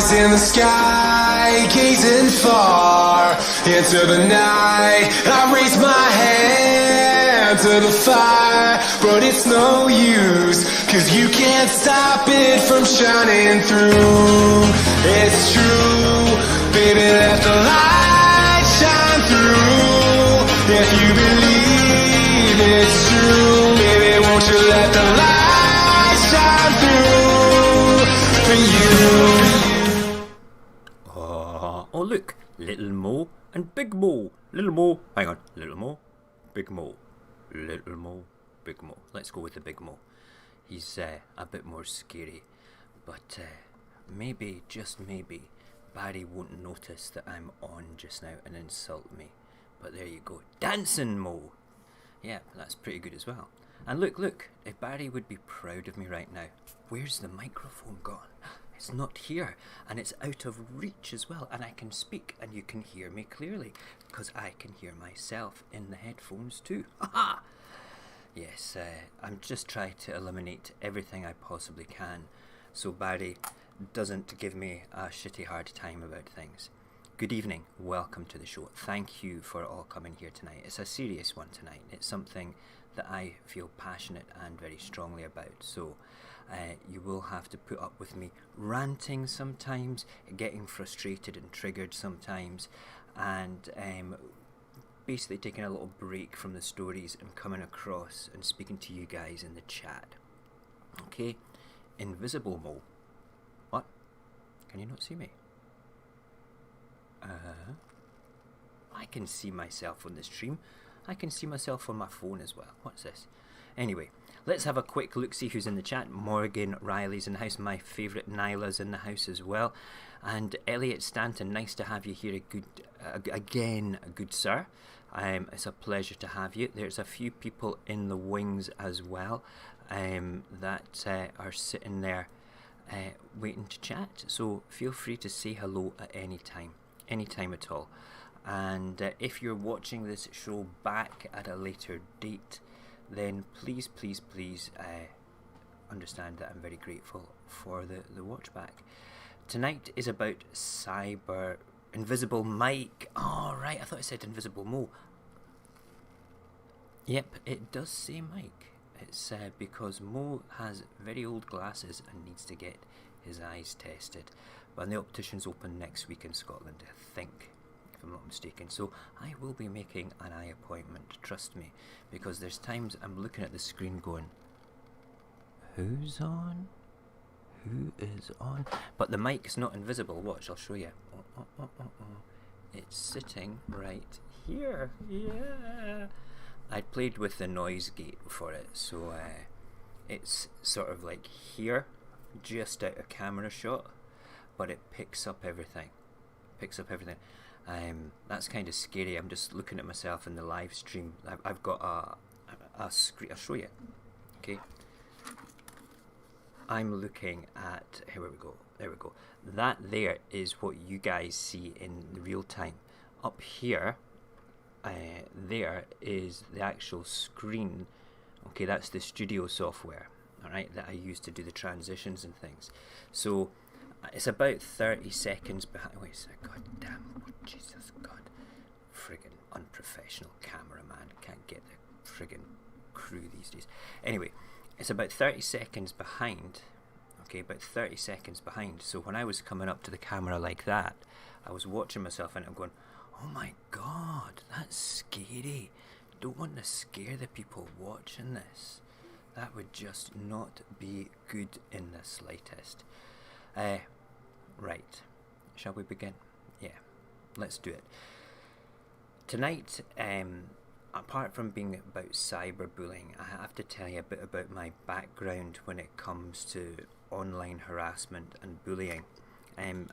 eyes in the sky, gazing far into the night. I raise my hand to the fire, but it's no use, 'cause you can't stop it from shining through. It's true, baby, let the light shine through. If you believe it's true, baby, won't you let the light shine through for you. Oh look, Little Mo and Big Mo. Little Mo, hang on, Little Mo, Big Mo. Little Mo, Big Mo. Let's go with the Big Mo. He's a bit more scary, but maybe, just maybe, Barry won't notice that I'm on just now and insult me. But there you go. Dancing Mo! Yeah, that's pretty good as well. And look, if Barry would be proud of me right now. Where's the microphone gone? It's not here, and it's out of reach as well, and I can speak and you can hear me clearly, because I can hear myself in the headphones too. Haha! Yes, I'm just trying to eliminate everything I possibly can, so Barry doesn't give me a shitty hard time about things. Good evening, welcome to the show. Thank you for all coming here tonight. It's a serious one tonight. It's something that I feel passionate and very strongly about, so you will have to put up with me ranting sometimes, getting frustrated and triggered sometimes, and basically taking a little break from the stories and coming across and speaking to you guys in the chat. Okay, Invisible Mo. What? Can you not see me? I can see myself on the stream. I can see myself on my phone as well. What's this? Anyway, let's have a quick look, see who's in the chat. Morgan Riley's in the house. My favourite Nyla's in the house as well. And Elliot Stanton, nice to have you here again, good sir. It's a pleasure to have you. There's a few people in the wings as well that are sitting there waiting to chat. So feel free to say hello at any time at all. And if you're watching this show back at a later date, then please understand that I'm very grateful for the watch back. Tonight is about Invisible Mike. Oh right, I thought I said Invisible Mo. Yep, it does say Mike. It's because Mo has very old glasses and needs to get his eyes tested. But the optician's open next week in Scotland, I think, if I'm not mistaken. So I will be making an eye appointment, trust me, because there's times I'm looking at the screen going, who's on? Who is on? But the mic's not invisible. Watch, I'll show you. It's sitting right here. Yeah. I played with the noise gate for it, so it's sort of like here, just out of camera shot, but it picks up everything. That's kind of scary. I'm just looking at myself in the live stream. I've got a screen. I'll show you. Okay. I'm looking at. Here we go. There we go. That there is what you guys see in real time. Up here, there is the actual screen. Okay, that's the studio software. All right, that I use to do the transitions and things. So it's about 30 seconds behind. Wait a sec. God damn. Jesus God. Friggin' unprofessional cameraman. Can't get the friggin' crew these days. Anyway, it's about 30 seconds behind. Okay, about 30 seconds behind. So when I was coming up to the camera like that, I was watching myself and I'm going, oh my God, that's scary. Don't want to scare the people watching this. That would just not be good in the slightest. Right, shall we begin? Yeah, let's do it. Tonight, apart from being about cyberbullying, I have to tell you a bit about my background when it comes to online harassment and bullying.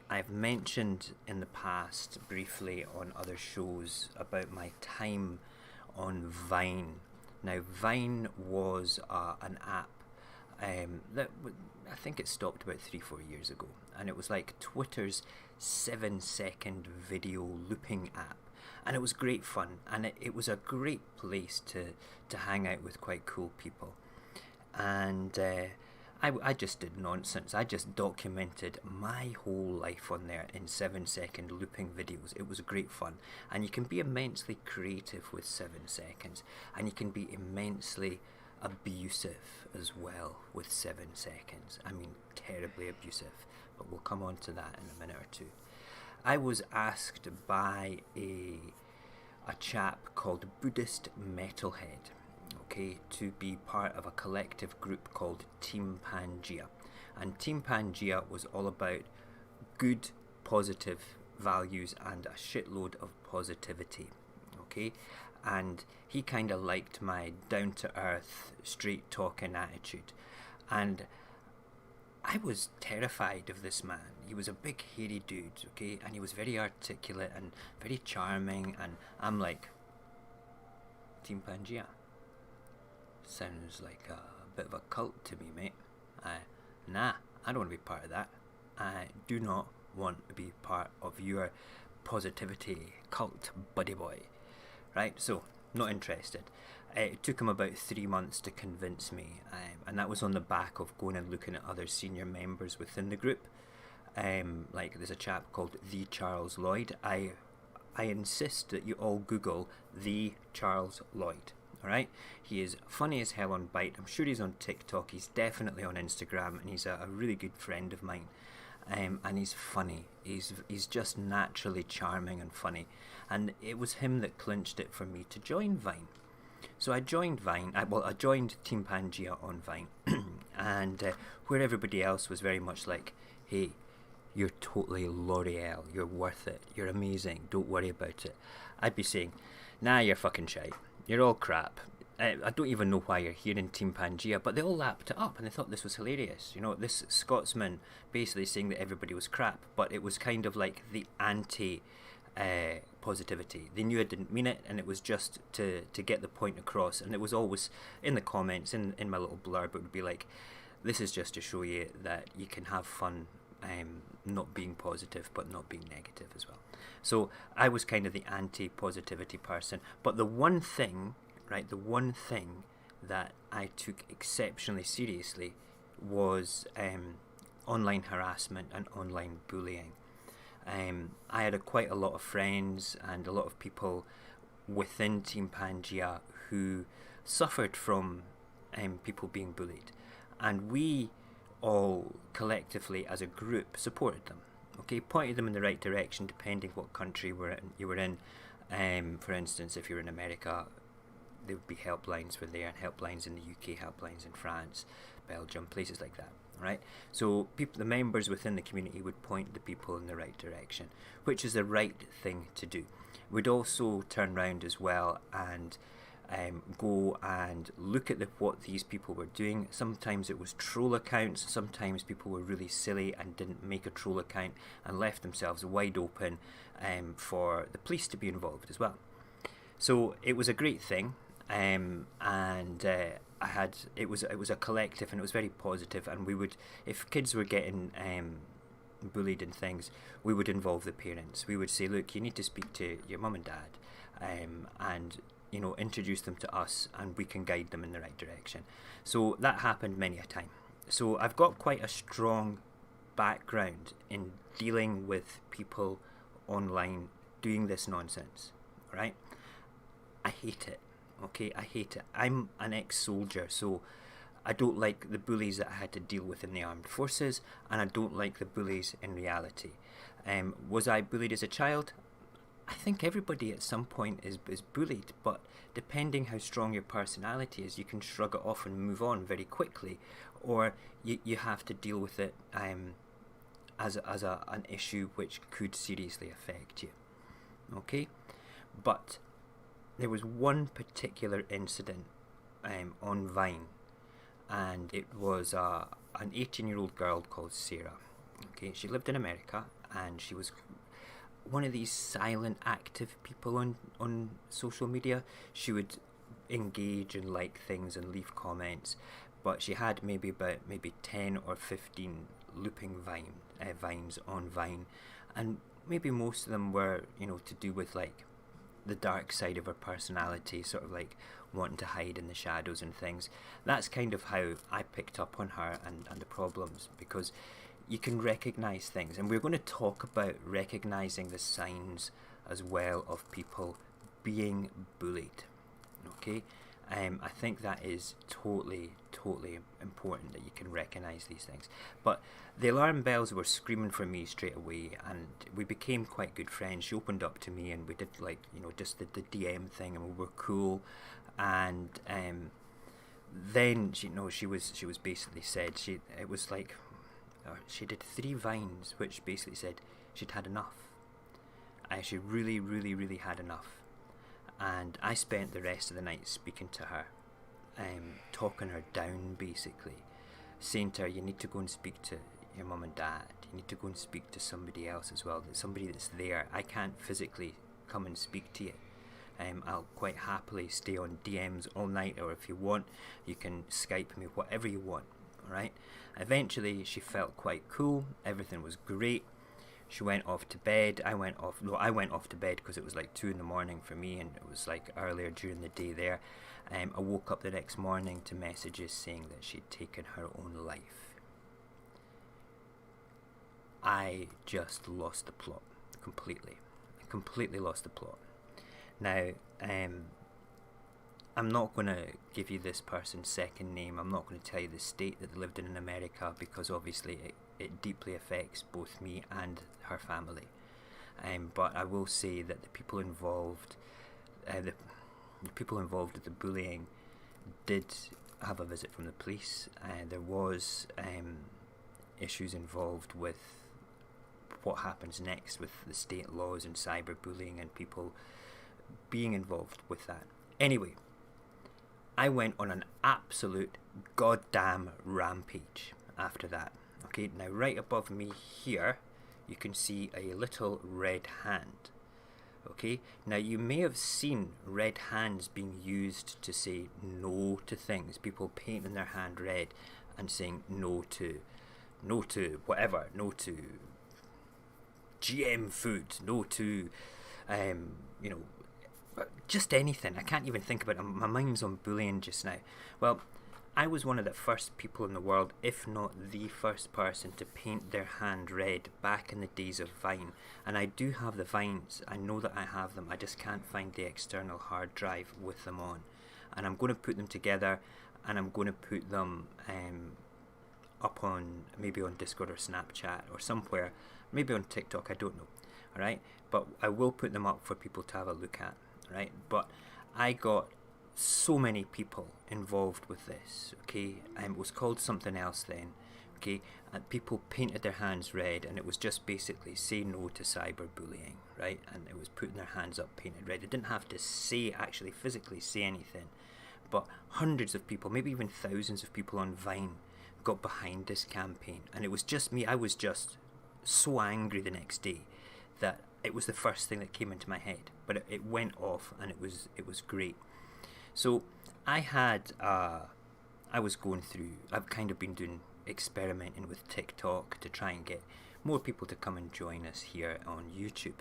I've mentioned in the past briefly on other shows about my time on Vine. Now, Vine was an app that I think it stopped about 3-4 years ago, and it was like Twitter's 7-second video looping app, and it was great fun, and it was a great place to hang out with quite cool people. And I just did nonsense. I just documented my whole life on there in 7-second looping videos. It was great fun. And you can be immensely creative with 7 seconds. And you can be immensely abusive as well with 7 seconds. I mean, terribly abusive. But we'll come on to that in a minute or two. I was asked by a chap called Buddhist Metalhead, okay, to be part of a collective group called Team Pangea. And Team Pangea was all about good, positive values and a shitload of positivity, okay? And he kind of liked my down-to-earth, straight-talking attitude. And I was terrified of this man. He was a big hairy dude, okay, and he was very articulate and very charming, and I'm like, Team Pangea sounds like a bit of a cult to me, mate. Nah, I don't want to be part of that. I do not want to be part of your positivity cult, buddy boy. Right, so not interested. It took him about 3 months to convince me, and that was on the back of going and looking at other senior members within the group. Like there's a chap called The Charles Lloyd. I insist that you all Google The Charles Lloyd. Alright? He is funny as hell on Byte. I'm sure he's on TikTok. He's definitely on Instagram, and he's a really good friend of mine. And he's funny. He's just naturally charming and funny. And it was him that clinched it for me to join Vine. So I joined Vine. I joined Team Pangea on Vine, and where everybody else was very much like, "Hey, you're totally L'Oreal. You're worth it. You're amazing. Don't worry about it." I'd be saying, "Nah, you're fucking shite. You're all crap. I don't even know why you're here in Team Pangea," but they all lapped it up and they thought this was hilarious. You know, this Scotsman basically saying that everybody was crap, but it was kind of like the anti-positivity. They knew I didn't mean it, and it was just to get the point across. And it was always in the comments, in my little blurb, it would be like, this is just to show you that you can have fun not being positive but not being negative as well. So I was kind of the anti-positivity person, but the one thing that I took exceptionally seriously was online harassment and online bullying. I had quite a lot of friends and a lot of people within Team Pangea who suffered from people being bullied, and we all collectively as a group supported them, okay, pointed them in the right direction depending what country you were in. For instance, if you're in America, there would be helplines for there, and helplines in the UK, helplines in France, Belgium, places like that. Right, so the members within the community would point the people in the right direction, which is the right thing to do. We'd also turn around as well and go and look at what these people were doing. Sometimes it was troll accounts, sometimes people were really silly and didn't make a troll account and left themselves wide open for the police to be involved as well. So it was a great thing, and it was a collective, and it was very positive. And we would, if kids were getting bullied and things, we would involve the parents. We would say, look, you need to speak to your mum and dad, and you know, introduce them to us, and we can guide them in the right direction. So that happened many a time. So I've got quite a strong background in dealing with people online doing this nonsense. Right? I hate it. Okay, I hate it. I'm an ex-soldier, so I don't like the bullies that I had to deal with in the armed forces, and I don't like the bullies in reality. Was I bullied as a child? I think everybody at some point is bullied, but depending how strong your personality is, you can shrug it off and move on very quickly, or you have to deal with it as an issue which could seriously affect you. Okay, but there was one particular incident on Vine, and it was an 18-year-old girl called Sarah. Okay, she lived in America, and she was one of these silent, active people on social media. She would engage and like things and leave comments, but she had maybe 10 or 15 looping vines on Vine, and maybe most of them were, you know, to do with like the dark side of her personality, sort of like wanting to hide in the shadows and things. That's kind of how I picked up on her and the problems, because you can recognise things, and we're going to talk about recognising the signs as well of people being bullied. Okay, I think that is totally important, that you can recognise these things. But the alarm bells were screaming for me straight away, and we became quite good friends. She opened up to me, and we did, like, you know, just the DM thing, and we were cool. And then she was basically said, it was like she did 3 vines which basically said she'd had enough. She really had enough. And I spent the rest of the night speaking to her, talking her down, basically saying to her, you need to go and speak to your mum and dad, you need to go and speak to somebody else as well, somebody that's there. I can't physically come and speak to you. I'll quite happily stay on DMs all night, or if you want, you can Skype me, whatever you want. Alright? Eventually she felt quite cool, everything was great. She went off to bed. I went off to bed because it was like 2 in the morning for me, and it was like earlier during the day there. I woke up the next morning to messages saying that she'd taken her own life. I just lost the plot completely. I completely lost the plot. Now, I'm not going to give you this person's second name. I'm not going to tell you the state that they lived in America, because obviously it deeply affects both me and her family. But I will say that the people involved, the people involved with the bullying, did have a visit from the police. There was issues involved with what happens next with the state laws and cyberbullying and people being involved with that. Anyway, I went on an absolute goddamn rampage after that. Okay, now right above me here, you can see a little red hand. Okay, now you may have seen red hands being used to say no to things. People painting their hand red and saying no to whatever, no to GM food, no to, you know, just anything. I can't even think about it. My mind's on bullying just now. Well, I was one of the first people in the world, if not the first person, to paint their hand red back in the days of Vine. And I do have the Vines. I know that I have them. I just can't find the external hard drive with them on. And I'm going to put them together, and I'm going to put them up on, maybe on Discord or Snapchat or somewhere, maybe on TikTok, I don't know. Alright, but I will put them up for people to have a look at. Right, but I got so many people involved with this. Okay, it was called something else then. Okay, and people painted their hands red, and it was just basically say no to cyberbullying, right? And it was putting their hands up painted red. It didn't have to say, actually physically say anything, but hundreds of people, maybe even thousands of people on Vine got behind this campaign, and it was just me. I was just so angry the next day that it was the first thing that came into my head, but it went off, and it was great. So I was going through, I've kind of been experimenting with TikTok to try and get more people to come and join us here on YouTube.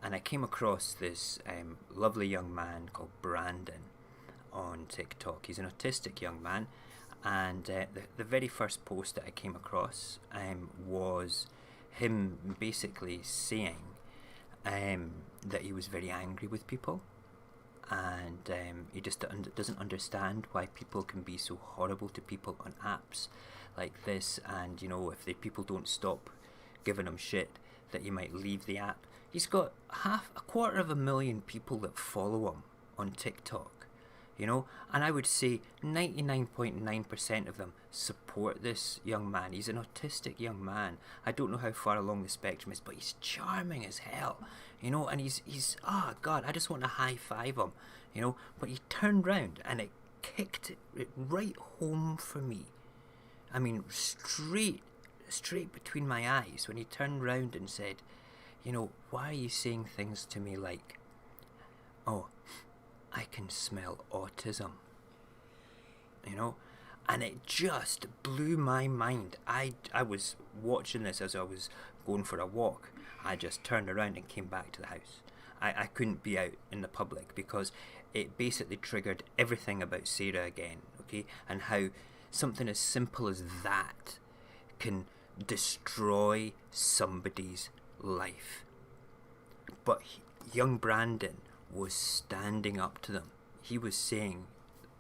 And I came across this lovely young man called Brandon on TikTok. He's an autistic young man, and the very first post that I came across was him basically saying that he was very angry with people, and he just doesn't understand why people can be so horrible to people on apps like this, and you know, if the people don't stop giving him shit, that he might leave the app. He's got 250,000 people that follow him on TikTok, you know, and I would say 99.9% of them support this young man. He's an autistic young man. I don't know how far along the spectrum is, but he's charming as hell, you know, and he's oh god, I just want to high five him, you know, but he turned round and it kicked it right home for me. I mean, straight between my eyes when he turned round and said, you know, why are you saying things to me like, oh, I can smell autism, you know? And it just blew my mind. I was watching this as I was going for a walk. I just turned around and came back to the house. I couldn't be out in the public because it basically triggered everything about Sarah again, okay? And how something as simple as that can destroy somebody's life. But young Brandon was standing up to them. He was saying,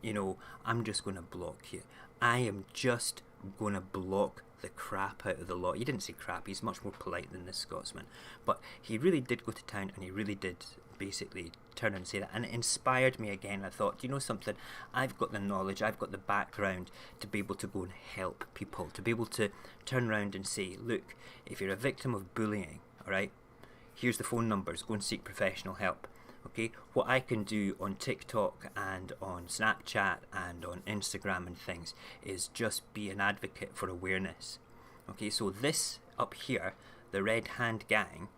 you know, I'm just going to block you. I am just going to block the crap out of the lot. He didn't say crap, he's much more polite than this Scotsman. But he really did go to town, and he really did basically turn and say that. And it inspired me again. I thought, you know something, I've got the knowledge, I've got the background to be able to go and help people, to be able to turn around and say, look, if you're a victim of bullying, alright, here's the phone numbers, go and seek professional help. Okay, what I can do on TikTok and on Snapchat and on Instagram and things is just be an advocate for awareness. Okay, so this up here, the Red Hand Gang,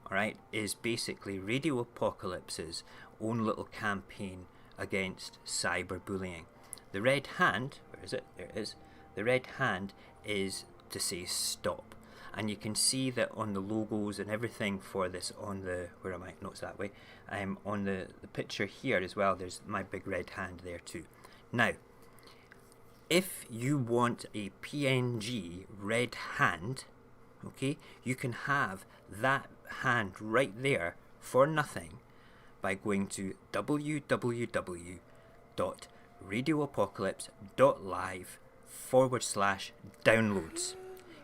alright, is basically Radio Apocalypse's own little campaign against cyberbullying. The red hand, where is it? There it is. The red hand is to say stop. And you can see that on the logos and everything for this on the, where am I? No, it's that way. On the picture here as well, there's my big red hand there too. Now, if you want a PNG red hand, okay, you can have that hand right there for nothing by going to www.radioapocalypse.live/downloads.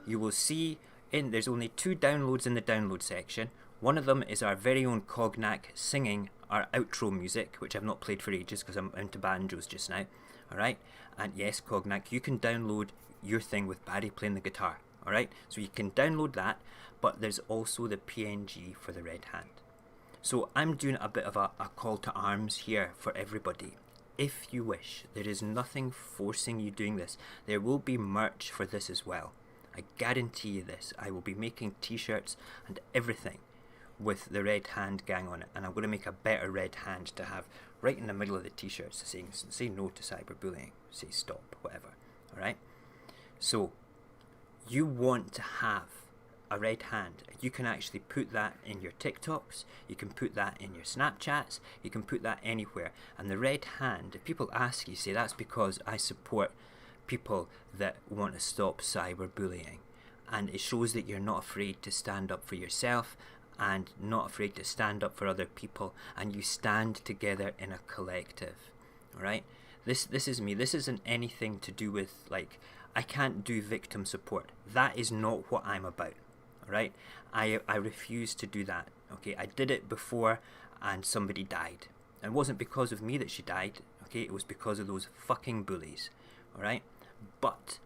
You will see there's only 2 downloads in the download section. One of them is our very own Cognac singing our outro music, which I've not played for ages because I'm into banjos just now. Alright, and yes, Cognac, you can download your thing with Barry playing the guitar. Alright, so you can download that, but there's also the PNG for the red hand. So I'm doing a bit of a call to arms here for everybody. If you wish, there is nothing forcing you doing this. There will be merch for this as well. I guarantee you this. I will be making t-shirts and everything with the Red Hand Gang on it, and I'm going to make a better red hand to have right in the middle of the t-shirts saying say no to cyberbullying, say stop, whatever. Alright? So, you want to have a red hand. You can actually put that in your TikToks, you can put that in your Snapchats, you can put that anywhere. And the red hand, if people ask you, say that's because I support people that want to stop cyberbullying, and it shows that you're not afraid to stand up for yourself and not afraid to stand up for other people, and you stand together in a collective. Alright, this is me. This isn't anything to do with, like, I can't do victim support. That is not what I'm about. Alright, I refuse to do that. Okay, I did it before and somebody died. It wasn't because of me that she died. Okay, it was because of those fucking bullies. Alright, but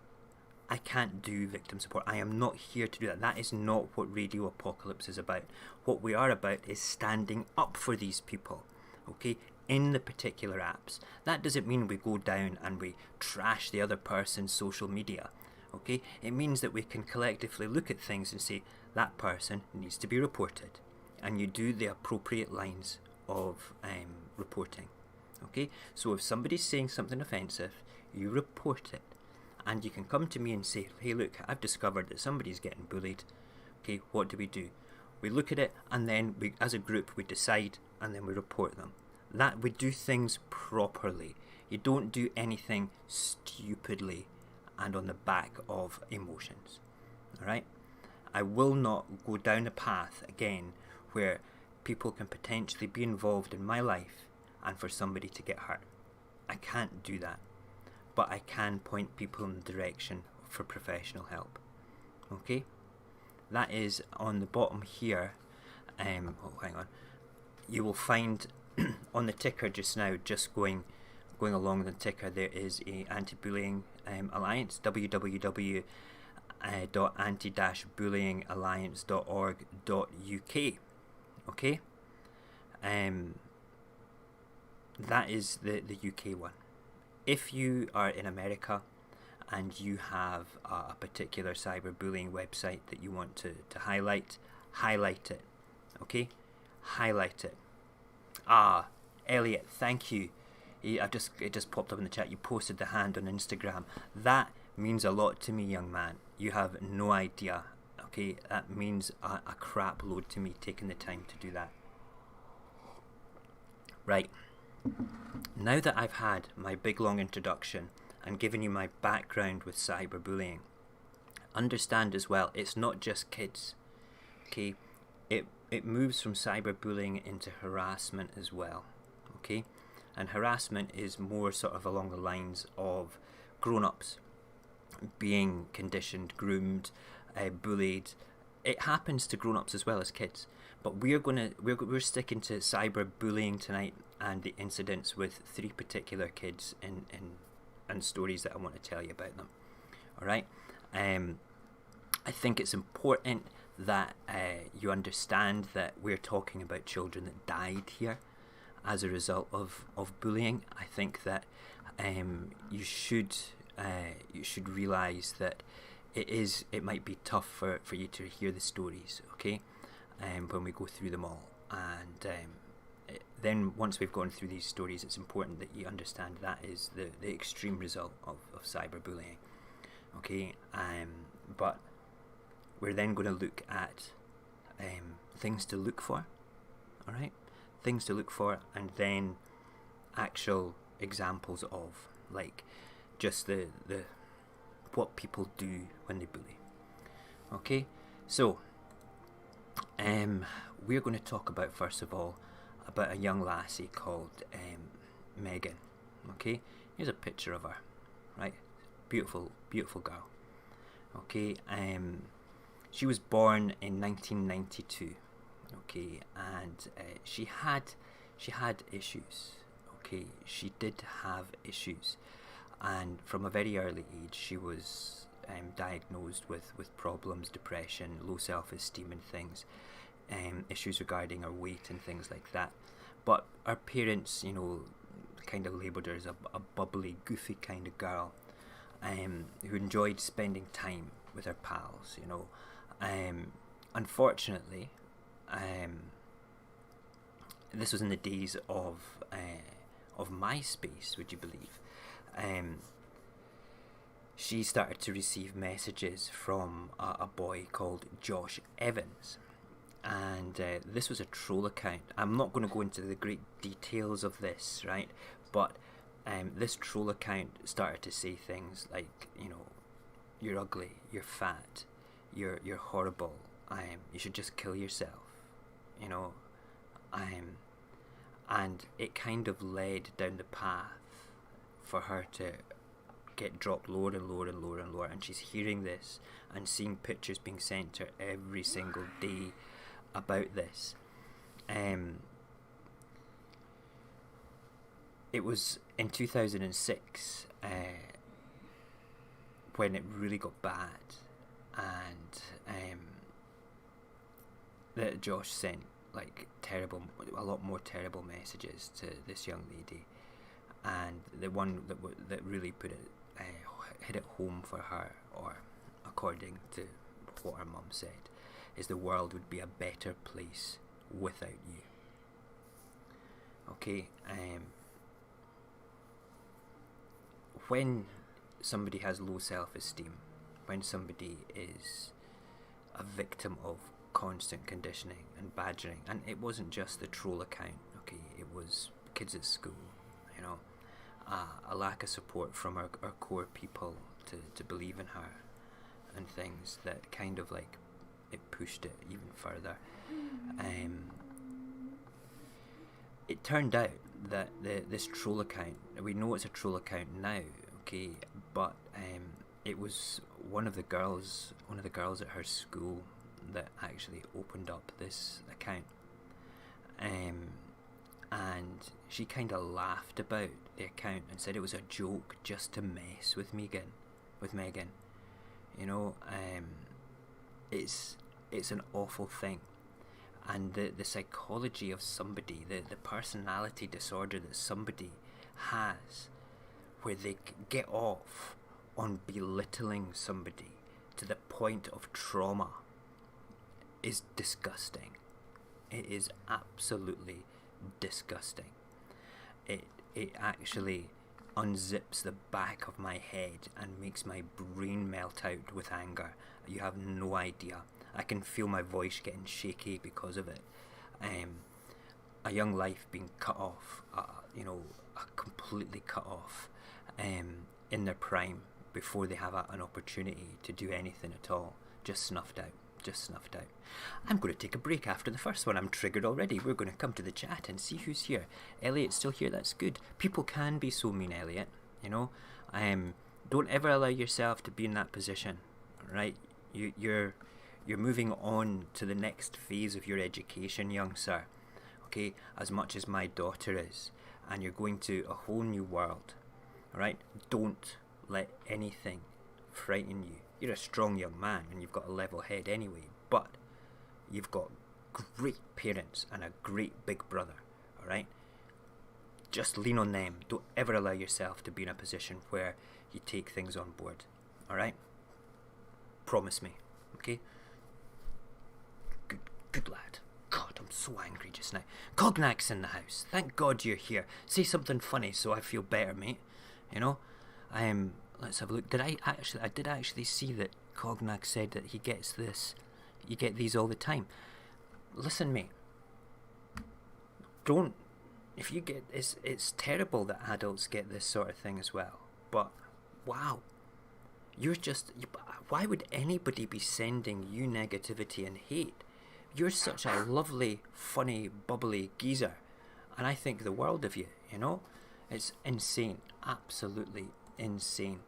I can't do victim support. I am not here to do that. That is not what Radio Apocalypse is about. What we are about is standing up for these people, okay, in the particular apps. That doesn't mean we go down and we trash the other person's social media, okay? It means that we can collectively look at things and say, that person needs to be reported. And you do the appropriate lines of reporting, okay? So if somebody's saying something offensive, you report it. And you can come to me and say, hey look, I've discovered that somebody's getting bullied. Okay, what do? We look at it, and then we, as a group, we decide, and then we report them. That we do things properly. You don't do anything stupidly and on the back of emotions. Alright? I will not go down a path again where people can potentially be involved in my life and for somebody to get hurt. I can't do that. But I can point people in the direction for professional help. Okay? That is on the bottom here. Oh, hang on. You will find on the ticker just now, just going along the ticker, there is a anti-bullying alliance, www.anti-bullyingalliance.org.uk. Okay? That is the UK one. If you are in America and you have a particular cyberbullying website that you want to highlight it. Okay? Highlight it. Elliot, thank you. It just popped up in the chat. You posted the hand on Instagram. That means a lot to me, young man. You have no idea. Okay? That means a crap load to me, taking the time to do that. Right, now that I've had my big long introduction and given you my background with cyberbullying, understand as well, it's not just kids, okay? It moves from cyberbullying into harassment as well, okay? And harassment is more sort of along the lines of grown-ups being conditioned, groomed, bullied. It happens to grown-ups as well as kids, but we're sticking to cyberbullying tonight and the incidents with 3 particular kids and stories that I want to tell you about them. All right. I think it's important that you understand that we're talking about children that died here as a result of bullying. I think that you should realise that it might be tough for you to hear the stories, okay, when we go through them all, and then once we've gone through these stories, it's important that you understand that is the extreme result of cyberbullying, okay. But we're then going to look at things to look for, all right, things to look for, and then actual examples of, like, just the what people do when they bully. Okay, so we're going to talk about, first of all, about a young lassie called Megan. Okay, here's a picture of her, right? Beautiful girl. Okay, she was born in 1992. Okay, and she had issues. Okay, she did have issues, and from a very early age she was diagnosed with problems, depression, low self-esteem and things, issues regarding her weight and things like that. But her parents, you know, kind of labelled her as a bubbly, goofy kind of girl, who enjoyed spending time with her pals, you know. Unfortunately, this was in the days of MySpace, would you believe? She started to receive messages from a boy called Josh Evans, and this was a troll account. I'm not going to go into the great details of this, right? But this troll account started to say things like, you know, you're ugly, you're fat, you're horrible, you should just kill yourself, you know, and it kind of led down the path for her to get dropped lower and lower and lower and lower, and she's hearing this and seeing pictures being sent to her every single day about this. It was in 2006 when it really got bad, and that Josh sent like a lot more terrible messages to this young lady, and the one that really hit it home for her, or according to what her mum said, is the world would be a better place without you. Okay, when somebody has low self-esteem, when somebody is a victim of constant conditioning and badgering, and it wasn't just the troll account, okay, it was kids at school, you know, a lack of support from our core people to believe in her, and things that kind of like, it pushed it even further. It turned out that this troll account, we know it's a troll account now, okay, but it was one of the girls at her school that actually opened up this account, and she kind of laughed about the account and said it was a joke just to mess with Megan, you know. It's an awful thing, and the psychology of somebody, the personality disorder that somebody has, where they get off on belittling somebody to the point of trauma, is disgusting. It is absolutely disgusting. It actually unzips the back of my head and makes my brain melt out with anger. You have no idea. I can feel my voice getting shaky because of it. a young life being cut off, completely cut off in their prime before they have an opportunity to do anything at all. Just snuffed out. I'm going to take a break after the first one. I'm triggered already. We're going to come to the chat and see who's here. Elliot's still here. That's good. People can be so mean, Elliot. Don't ever allow yourself to be in that position. Right? You're moving on to the next phase of your education, young sir. Okay, as much as my daughter is, and you're going to a whole new world. All right? Don't let anything frighten you. You're a strong young man and you've got a level head anyway, but you've got great parents and a great big brother, alright? Just lean on them. Don't ever allow yourself to be in a position where you take things on board, alright? Promise me, okay? Good lad. God, I'm so angry just now. Cognac's in the house. Thank God you're here. Say something funny so I feel better, mate. Let's have a look. I did actually see that Cognac said that he gets this. You get these all the time. Listen, mate. Don't. If you get, it's terrible that adults get this sort of thing as well. But wow, why would anybody be sending you negativity and hate? You're such a lovely, funny, bubbly geezer, and I think the world of you. It's insane, absolutely insane.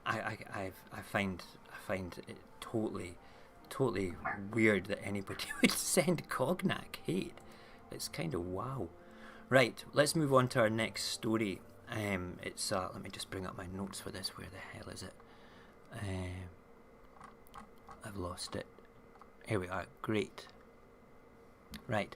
I find it totally weird that anybody would send Cognac hate. It's kind of wow. Right, let's move on to our next story. It's let me just bring up my notes for this. Where the hell is it? I've lost it. Here we are. Great. Right.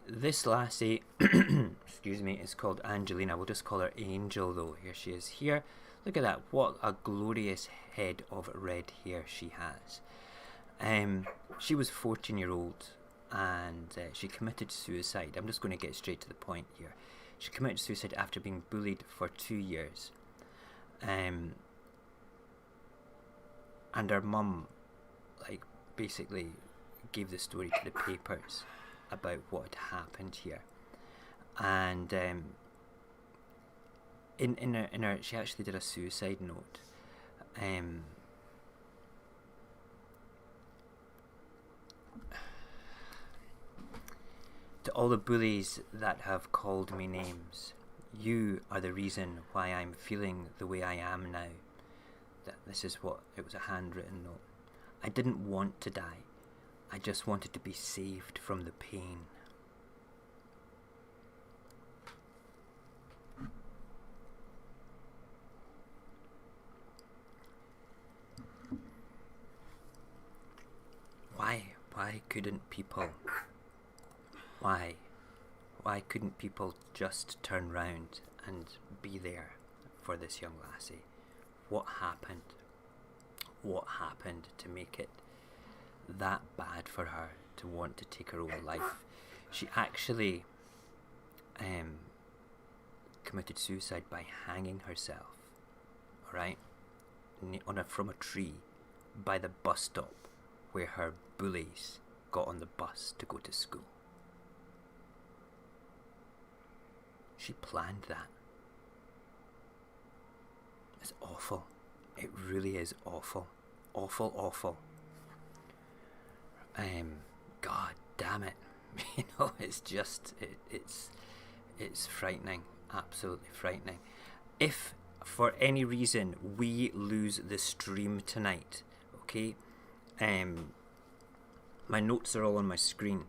This lassie, excuse me, is called Angelina. We'll just call her Angel though. Here she is here. Look at that. What a glorious head of red hair she has. She was 14-year-old and she committed suicide. I'm just going to get straight to the point here. She committed suicide after being bullied for 2 years. And her mum, basically gave the story to the papers about what had happened here. And in her she actually did a suicide note. To all the bullies that have called me names, you are the reason why I'm feeling the way I am now. This is what it was, a handwritten note. I didn't want to die. I just wanted to be saved from the pain. Why couldn't people? Why couldn't people just turn round and be there for this young lassie? What happened? What happened to make it that bad for her to want to take her own life? She actually committed suicide by hanging herself, alright, from a tree by the bus stop where her bullies got on the bus to go to school. She planned that. It's awful. It really is awful. Awful. God damn it. It's just, it's frightening. Absolutely frightening. If for any reason we lose the stream tonight, okay, my notes are all on my screen,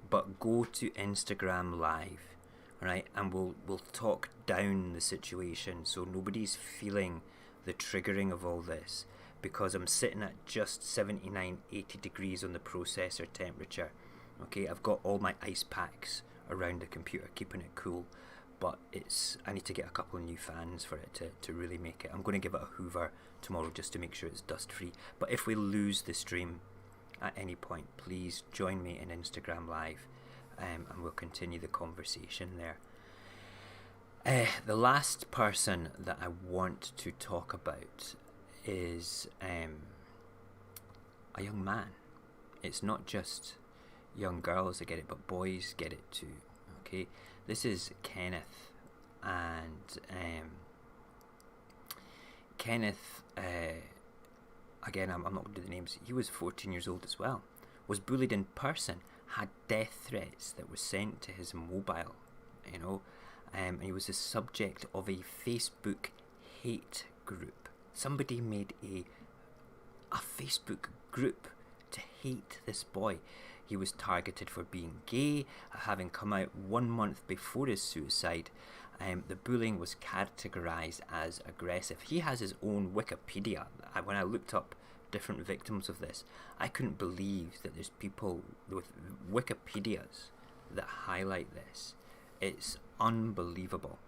but go to Instagram Live, alright, and we'll talk down the situation so nobody's feeling the triggering of all this, because I'm sitting at just 79, 80 degrees on the processor temperature. Okay, I've got all my ice packs around the computer keeping it cool, but I need to get a couple of new fans for it to really make it. I'm going to give it a hoover tomorrow just to make sure it's dust free. But if we lose the stream at any point, please join me in Instagram Live, and we'll continue the conversation there. The last person that I want to talk about is a young man. It's not just young girls that get it, but boys get it too. Okay, this is Kenneth, and Kenneth, again, I'm not going to do the names. He was 14 years old as well. Was bullied in person. Had death threats that were sent to his mobile. You know, and he was the subject of a Facebook hate group. Somebody made a Facebook group to hate this boy. He was targeted for being gay, having come out 1 month before his suicide. The bullying was categorized as aggressive. He has his own Wikipedia. When I looked up different victims of this, I couldn't believe that there's people with Wikipedias that highlight this. It's unbelievable.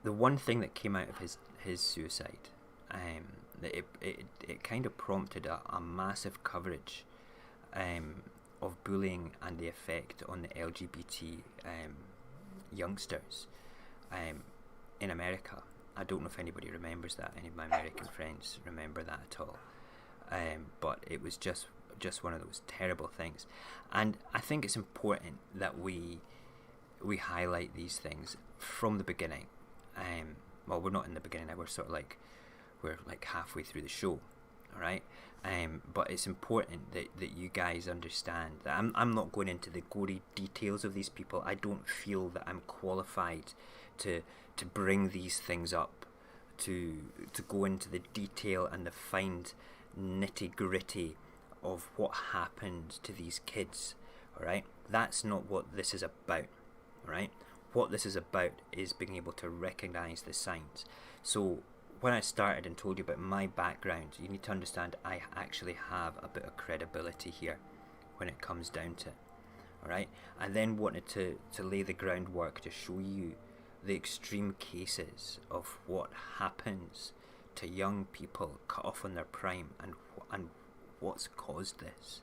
The one thing that came out of his suicide, it kind of prompted a massive coverage of bullying and the effect on the LGBT youngsters in America. I don't know if anybody remembers that. Any of my American friends remember that at all? But it was just one of those terrible things, and I think it's important that we highlight these things from the beginning. Well, we're not in the beginning now. We're like halfway through the show, all right. But it's important that you guys understand that I'm not going into the gory details of these people. I don't feel that I'm qualified to bring these things up, to go into the detail and the fine nitty gritty of what happened to these kids. All right, that's not what this is about. All right, what this is about is being able to recognize the signs. So when I started and told you about my background, you need to understand I actually have a bit of credibility here when it comes down to it. Alright? I then wanted to lay the groundwork to show you the extreme cases of what happens to young people cut off on their prime and what's caused this.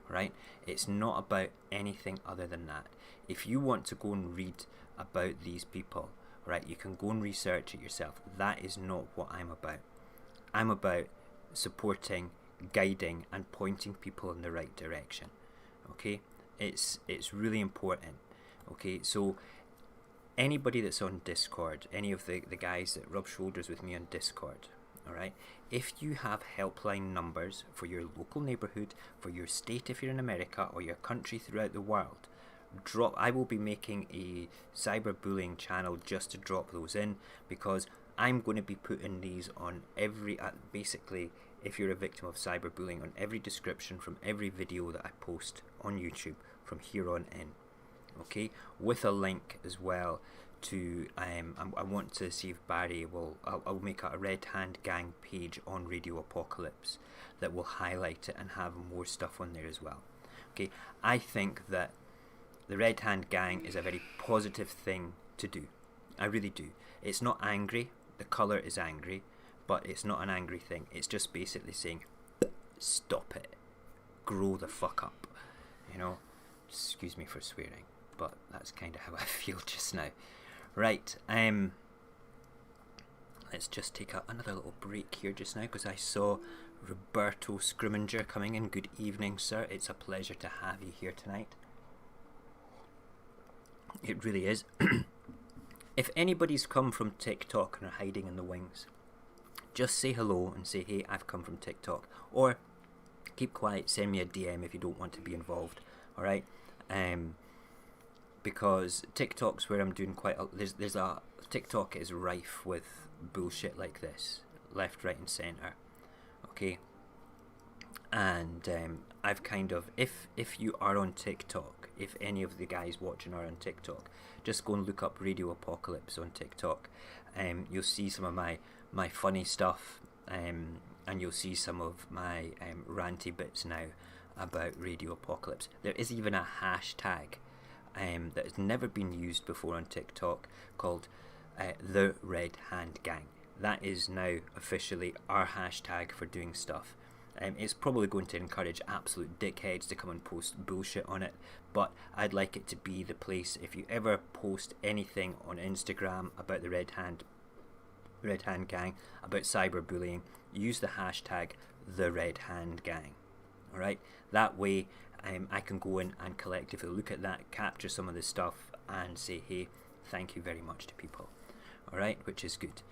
Right? It's not about anything other than that. If you want to go and read about these people, right, you can go and research it yourself. That is not what I'm about. I'm about supporting, guiding, and pointing people in the right direction. Okay, it's really important. Okay, so anybody that's on Discord, any of the guys that rub shoulders with me on Discord, all right, if you have helpline numbers for your local neighborhood, for your state if you're in America, or your country throughout the world, I will be making a cyberbullying channel just to drop those in, because I'm going to be putting these on every basically, if you're a victim of cyberbullying, on every description from every video that I post on YouTube from here on in. Okay, with a link as well to I want to see if Barry will. I'll make a Red Hand Gang page on Radio Apocalypse that will highlight it and have more stuff on there as well. Okay, I think that the Red Hand Gang is a very positive thing to do. I really do. It's not angry. The colour is angry, but it's not an angry thing. It's just basically saying, stop it. Grow the fuck up. You know? Excuse me for swearing, but that's kind of how I feel just now. Right, let's just take another little break here just now, because I saw Roberto Scrimminger coming in. Good evening, sir. It's a pleasure to have you here tonight. It really is. If anybody's come from TikTok and are hiding in the wings, just say hello and say, hey, I've come from TikTok. Or keep quiet, send me a DM if you don't want to be involved. Alright? Because TikTok's where I'm doing quite a... There's a... TikTok is rife with bullshit like this. Left, right and centre. Okay? And I've kind of... If you are on TikTok, if any of the guys watching are on TikTok, just go and look up Radio Apocalypse on TikTok. You'll see some of my funny stuff, and you'll see some of my ranty bits now about Radio Apocalypse. There is even a hashtag that has never been used before on TikTok called the Red Hand Gang. That is now officially our hashtag for doing stuff. It's probably going to encourage absolute dickheads to come and post bullshit on it, but I'd like it to be the place. If you ever post anything on Instagram about the Red Hand Gang, about cyberbullying, use the hashtag the Red Hand Gang. All right, that way I can go in and collectively look at that, capture some of the stuff, and say, hey, thank you very much to people. All right, which is good.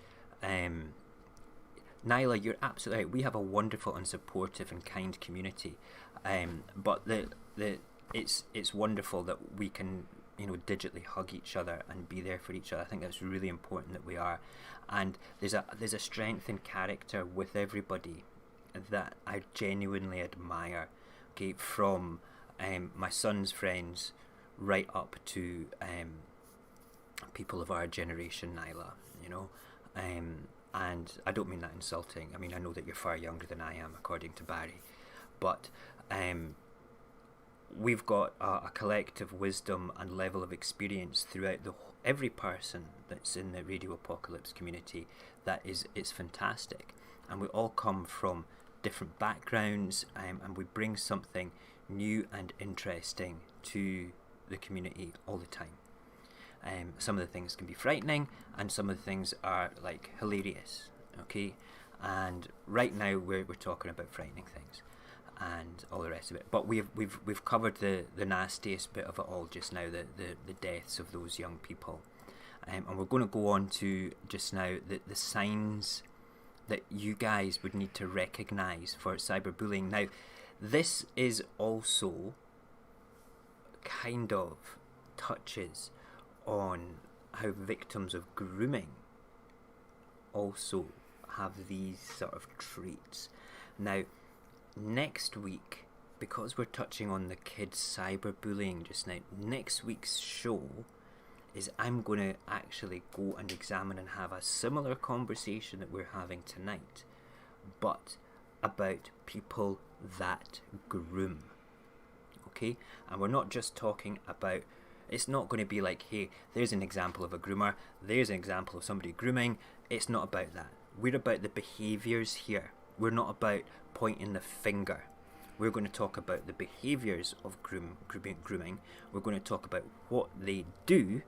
Nyla, you're absolutely right. We have a wonderful and supportive and kind community, but it's wonderful that we can, you know, digitally hug each other and be there for each other. I think that's really important that we are, and there's a strength in character with everybody that I genuinely admire. Okay, from my son's friends right up to people of our generation, Nyla. You know, and I don't mean that insulting. I mean, I know that you're far younger than I am, according to Barry, but we've got a collective wisdom and level of experience throughout every person that's in the Radio Apocalypse community that it's fantastic, and we all come from different backgrounds, and we bring something new and interesting to the community all the time. Some of the things can be frightening, and some of the things are like hilarious. Okay, and right now we're talking about frightening things and all the rest of it. But we've covered the nastiest bit of it all just now, the deaths of those young people, and we're going to go on to just now the signs that you guys would need to recognise for cyberbullying. Now, this is also kind of touches on how victims of grooming also have these sort of traits. Now, next week, because we're touching on the kids cyberbullying just now, next week's show is I'm going to actually go and examine and have a similar conversation that we're having tonight, but about people that groom. Okay? And we're not just talking about, it's not going to be like, hey, there's an example of a groomer, there's an example of somebody grooming. It's not about that. We're about the behaviours here. We're not about pointing the finger. We're going to talk about the behaviours of grooming. We're going to talk about what they do,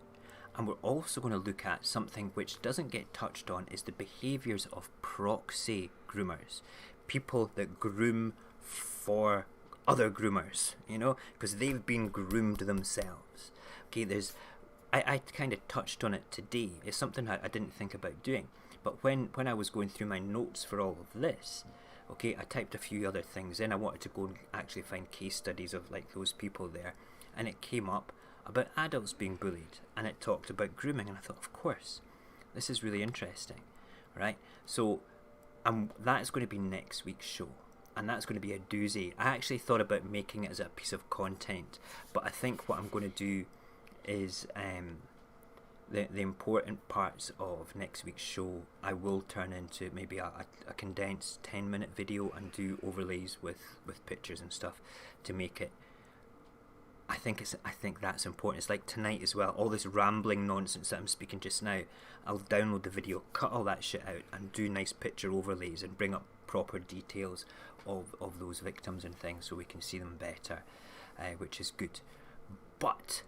and we're also going to look at something which doesn't get touched on, is the behaviours of proxy groomers. People that groom for other groomers, you know, because they've been groomed themselves. Okay, I kind of touched on it today. It's something I didn't think about doing. But when I was going through my notes for all of this, okay, I typed a few other things in. I wanted to go and actually find case studies of like those people there, and it came up about adults being bullied, and it talked about grooming, and I thought, of course, this is really interesting, right? So that is going to be next week's show, and that's going to be a doozy. I actually thought about making it as a piece of content, but I think what I'm going to do is the important parts of next week's show I will turn into maybe a condensed 10-minute video and do overlays with pictures and stuff to make it. I think that's important. It's like tonight as well, all this rambling nonsense that I'm speaking just now, I'll download the video, cut all that shit out, and do nice picture overlays and bring up proper details of those victims and things so we can see them better, which is good. But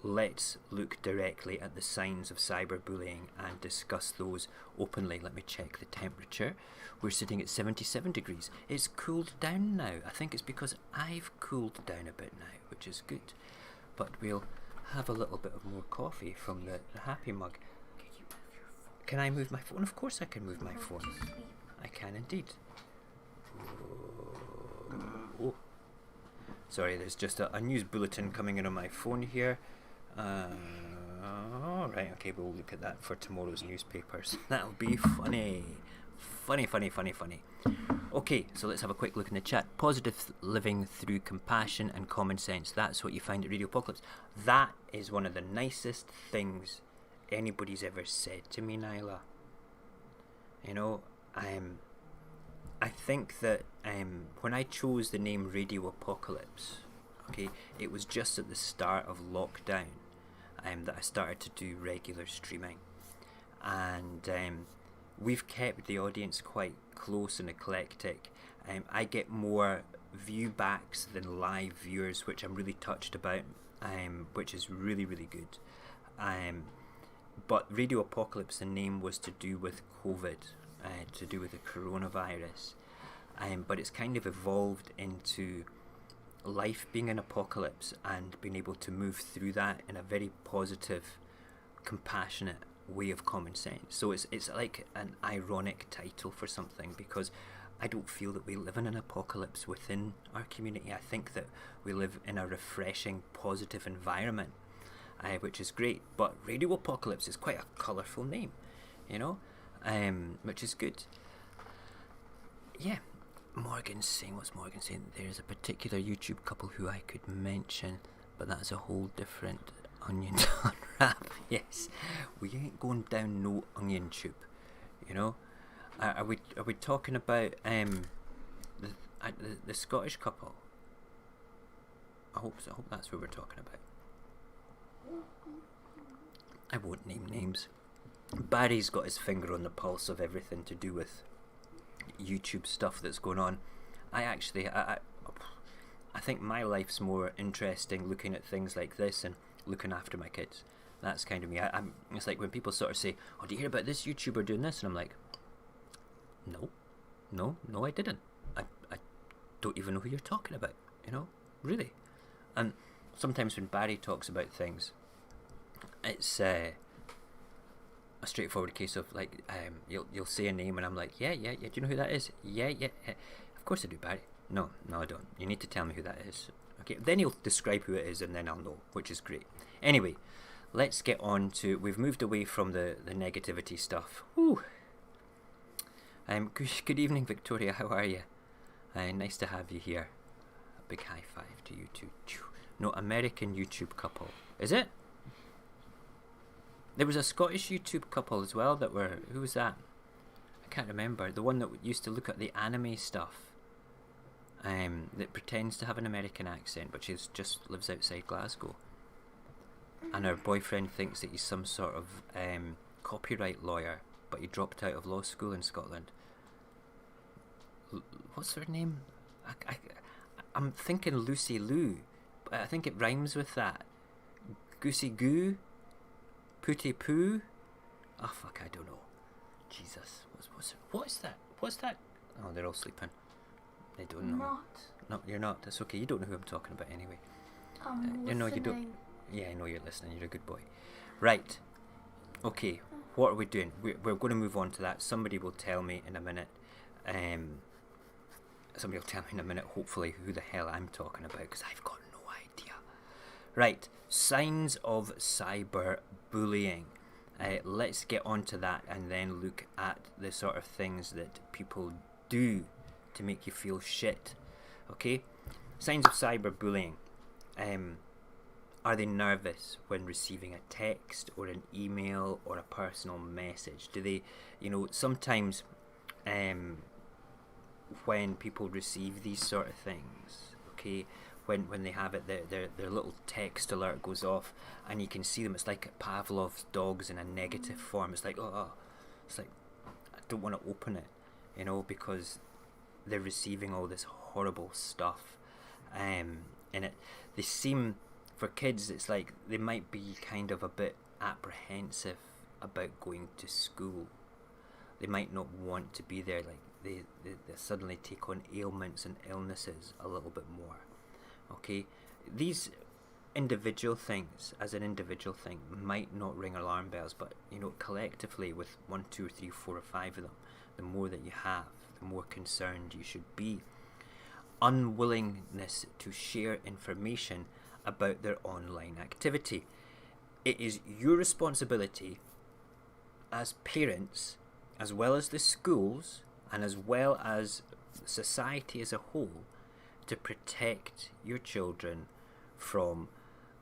let's look directly at the signs of cyberbullying and discuss those openly. Let me check the temperature. We're sitting at 77 degrees. It's cooled down now. I think it's because I've cooled down a bit now, which is good. But we'll have a little bit of more coffee from the happy mug. Can I move my phone? Of course I can move my phone. I can indeed. Oh. Sorry, there's just a news bulletin coming in on my phone here. Alright, okay, we'll look at that for tomorrow's newspapers. That'll be funny. Funny. Okay, so let's have a quick look in the chat. Positive living through compassion and common sense. That's what you find at Radio Apocalypse. That is one of the nicest things anybody's ever said to me, Nyla. You know, I think that when I chose the name Radio Apocalypse, okay, it was just at the start of lockdown that I started to do regular streaming, and we've kept the audience quite close and eclectic. I get more view backs than live viewers, which I'm really touched about, which is really, really good. But Radio Apocalypse, the name was to do with COVID, to do with the coronavirus. but it's kind of evolved into life being an apocalypse and being able to move through that in a very positive, compassionate way of common sense. So it's like an ironic title for something, because I don't feel that we live in an apocalypse within our community. I think that we live in a refreshing, positive environment, which is great. But Radio Apocalypse is quite a colourful name, you know, which is good. Yeah. Morgan's saying, what's Morgan saying? There's a particular YouTube couple who I could mention, but that's a whole different onion to unwrap. Yes, we ain't going down no onion tube, you know. Are we talking about the Scottish couple? I hope so. I hope that's who we're talking about. I won't name names. Barry's got his finger on the pulse of everything to do with YouTube stuff that's going on. I think my life's more interesting looking at things like this and looking after my kids. That's kind of me. It's like when people sort of say, "Oh, do you hear about this YouTuber doing this?" And I'm like, no, I didn't. I don't even know who you're talking about. You know, really. And sometimes when Barry talks about things, it's a straightforward case of like, you'll say a name and I'm like, yeah. Do you know who that is? Yeah. Of course I do, Barry. No, I don't. You need to tell me who that is. Okay. Then he'll describe who it is, and then I'll know, which is great. Anyway, let's get on to. We've moved away from the negativity stuff. Whew. Good evening, Victoria. How are you? Nice to have you here. A big high five to you too. No, American YouTube couple. Is it? There was a Scottish YouTube couple as well that were... Who was that? I can't remember. The one that used to look at the anime stuff. That pretends to have an American accent, but she just lives outside Glasgow. And her boyfriend thinks that he's some sort of copyright lawyer, but he dropped out of law school in Scotland. What's her name? I'm thinking Lucy Lou, but I think it rhymes with that. Goosey Goo? Pooty Poo? Oh fuck, I don't know. Jesus, what is that? What's that? Oh, they're all sleeping. They don't know. No, you're not. That's okay. You don't know who I'm talking about anyway. You know you don't. Yeah, I know you're listening. You're a good boy. Right. Okay. What are we doing? We're going to move on to that. Somebody will tell me in a minute. Somebody will tell me in a minute, hopefully, who the hell I'm talking about, because I've got no idea. Right. Signs of cyberbullying. Let's get on to that and then look at the sort of things that people do to make you feel shit. Okay? Signs of cyberbullying. Are they nervous when receiving a text or an email or a personal message? Do they, sometimes when people receive these sort of things, okay, when they have it, their little text alert goes off and you can see them. It's like Pavlov's dogs in a negative form. It's like, it's like, I don't want to open it, because they're receiving all this horrible stuff in it. They seem, for kids, it's like they might be kind of a bit apprehensive about going to school. They might not want to be there. Like they suddenly take on ailments and illnesses a little bit more. Okay, these individual things, as an individual thing, might not ring alarm bells, but collectively with 1, 2, 3, 4, or 5 of them, the more that you have, the more concerned you should be. Unwillingness to share information about their online activity. It is your responsibility as parents, as well as the schools, and as well as society as a whole, to protect your children from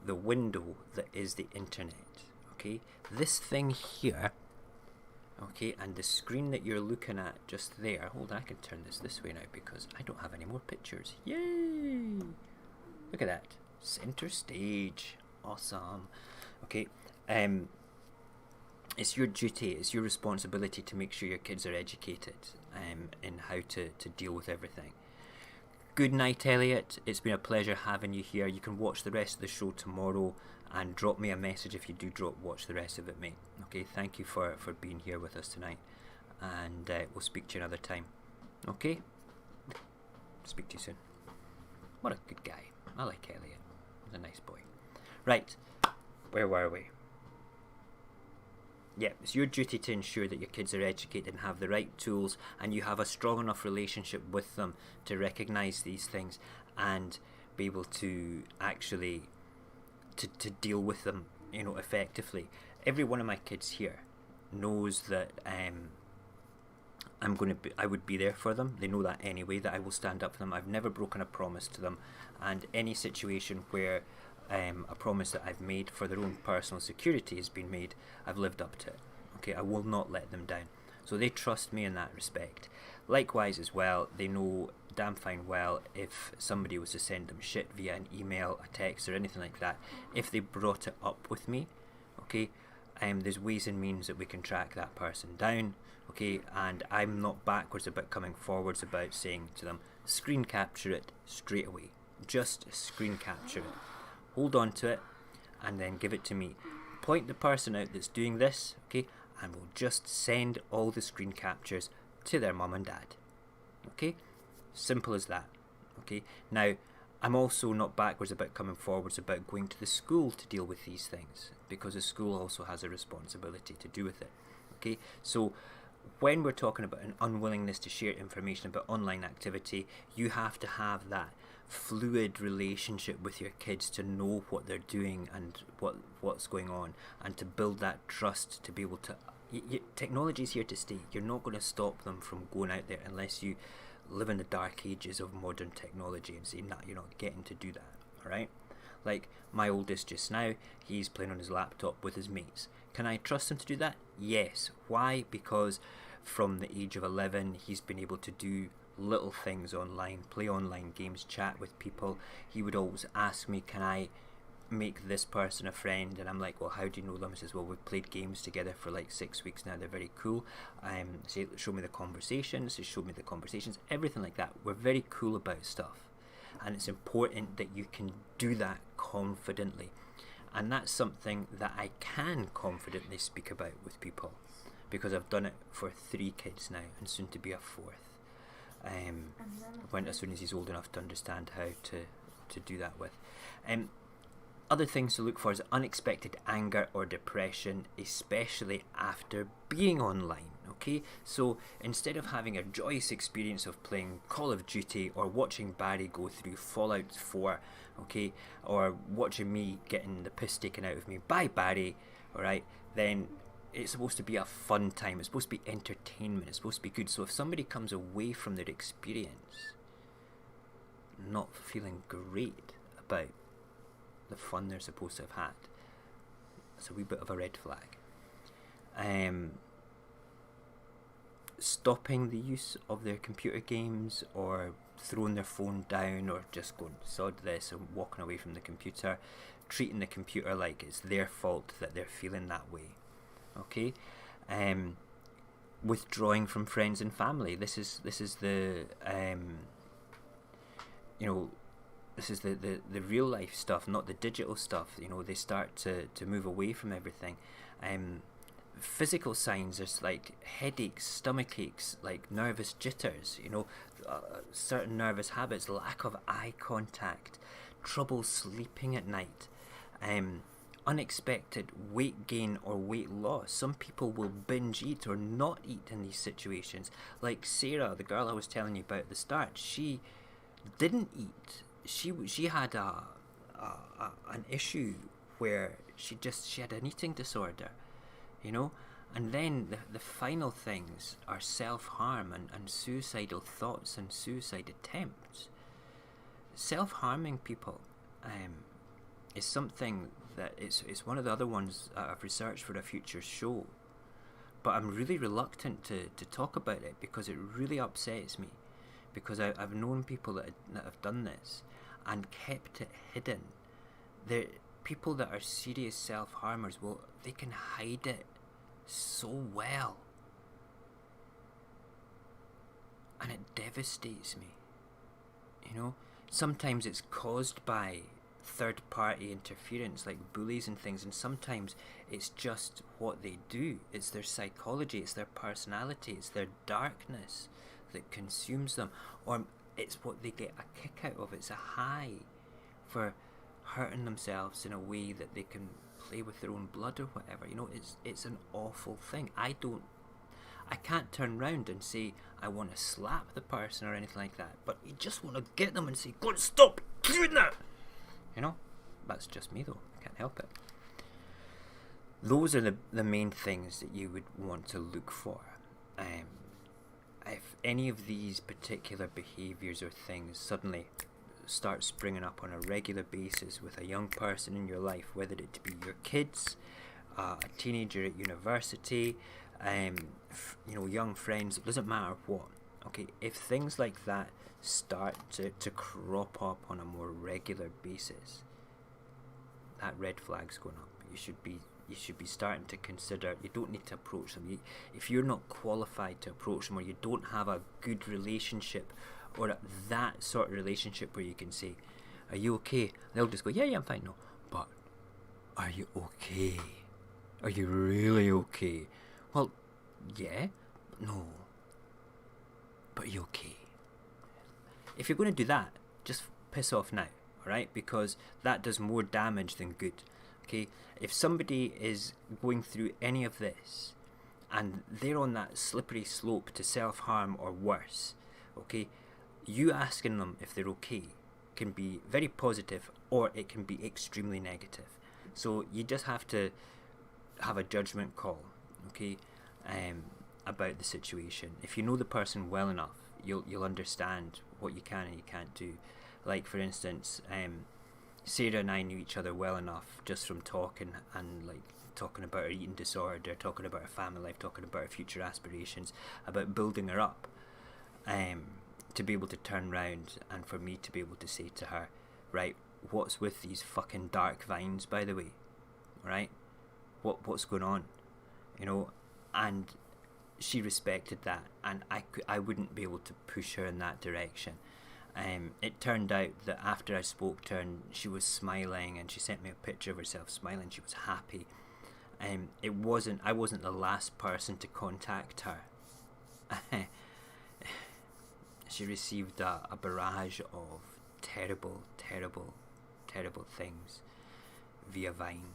the window that is the internet. Okay, this thing here, okay, and the screen that you're looking at just there. Hold on, I can turn this way now because I don't have any more pictures. Yay! Look at that. Center stage. Awesome. Okay, it's your duty, it's your responsibility to make sure your kids are educated in how to deal with everything. Good night, Elliot. It's been a pleasure having you here. You can watch the rest of the show tomorrow and drop me a message if you do watch the rest of it, mate. Okay, thank you for being here with us tonight, and we'll speak to you another time. Okay, Speak to you soon. What a good guy. I like Elliot. He's a nice boy. Right, where were we? Yeah, it's your duty to ensure that your kids are educated and have the right tools, and you have a strong enough relationship with them to recognise these things and be able to actually to deal with them, you know, effectively. Every one of my kids here knows that I would be there for them. They know that anyway, that I will stand up for them. I've never broken a promise to them, and any situation where a promise that I've made for their own personal security has been made, I've lived up to it. Okay, I will not let them down. So they trust me in that respect. Likewise as well, they know damn fine well if somebody was to send them shit via an email, a text or anything like that, if they brought it up with me, okay, there's ways and means that we can track that person down, okay, and I'm not backwards about coming forwards about saying to them, screen capture it straight away. Just screen capture it. Hold on to it and then give it to me. Point the person out that's doing this, okay, and we'll just send all the screen captures to their mum and dad. Okay? Simple as that. Okay? Now, I'm also not backwards about coming forwards about going to the school to deal with these things, because the school also has a responsibility to do with it. Okay? So when we're talking about an unwillingness to share information about online activity, you have to have that fluid relationship with your kids to know what they're doing and what's going on, and to build that trust to be able to... Technology is here to stay. You're not going to stop them from going out there unless you live in the dark ages of modern technology and say, nah, you're not getting to do that. Alright? Like my oldest just now, he's playing on his laptop with his mates. Can I trust him to do that? Yes. Why? Because from the age of 11 he's been able to do little things online, play online games, chat with people. He would always ask me, can I make this person a friend? And I'm like, well, how do you know them? He says, well, we've played games together for like 6 weeks now, they're very cool. Say, show me the conversations. He showed me the conversations, everything like that. We're very cool about stuff, and it's important that you can do that confidently, and that's something that I can confidently speak about with people, because I've done it for 3 kids now and soon to be a 4th. When as soon as he's old enough to understand how to do that with. Other things to look for is unexpected anger or depression, especially after being online. Okay, so instead of having a joyous experience of playing Call of Duty or watching Barry go through Fallout 4, okay, or watching me getting the piss taken out of me by Barry, alright, then it's supposed to be a fun time. It's supposed to be entertainment. It's supposed to be good. So if somebody comes away from their experience not feeling great about the fun they're supposed to have had, it's a wee bit of a red flag. Stopping the use of their computer games, or throwing their phone down, or just going sod this and walking away from the computer, treating the computer like it's their fault that they're feeling that way. Okay, withdrawing from friends and family. This is the this is the real life stuff, not the digital stuff. You know, they start to move away from everything. Physical signs, there's like headaches, stomach aches, like nervous jitters, you know, certain nervous habits, lack of eye contact, trouble sleeping at night, unexpected weight gain or weight loss. Some people will binge eat or not eat in these situations. Like Sarah, the girl I was telling you about at the start, she didn't eat. She had an issue where she had an eating disorder, you know. And then the final things are self-harm and suicidal thoughts and suicide attempts. Self-harming people is something that it's one of the other ones I've researched for a future show, but I'm really reluctant to talk about it because it really upsets me, because I've known people that have done this and kept it hidden. They're people that are serious self-harmers. Well, they can hide it so well, and it devastates me. You know, sometimes it's caused by third-party interference like bullies and things, and sometimes it's just what they do. It's their psychology, it's their personality, it's their darkness that consumes them. Or it's what they get a kick out of. It's a high for hurting themselves in a way that they can play with their own blood or whatever. You know, it's an awful thing. I can't turn round and say I want to slap the person or anything like that, but you just want to get them and say, God, stop doing that. You know, that's just me though. I can't help it. Those are the main things that you would want to look for. If any of these particular behaviours or things suddenly start springing up on a regular basis with a young person in your life, whether it be your kids, a teenager at university, you know, young friends, it doesn't matter what. Okay, if things like that start to crop up on a more regular basis, that red flag's going up. You should be starting to consider. You don't need to approach them. If you're not qualified to approach them, or you don't have a good relationship, or that sort of relationship where you can say, are you okay? They'll just go, yeah, I'm fine. No, but are you okay? Are you really okay? Well, yeah, no, but are you okay? If you're going to do that, just piss off now, alright? Because that does more damage than good. Okay, if somebody is going through any of this and they're on that slippery slope to self-harm or worse, okay, you asking them if they're okay can be very positive, or it can be extremely negative. So you just have to have a judgment call, okay, about the situation. If you know the person well enough, you'll understand what you can and you can't do. Like, for instance, Sarah and I knew each other well enough just from talking, and like talking about her eating disorder, talking about her family life, talking about her future aspirations, about building her up, to be able to turn round and for me to be able to say to her, right, what's with these fucking dark vines, by the way, right? What's going on, you know? And she respected that, and I wouldn't be able to push her in that direction. It turned out that after I spoke to her, and she was smiling, and she sent me a picture of herself smiling, she was happy. I wasn't the last person to contact her. She received a barrage of terrible things via Vine,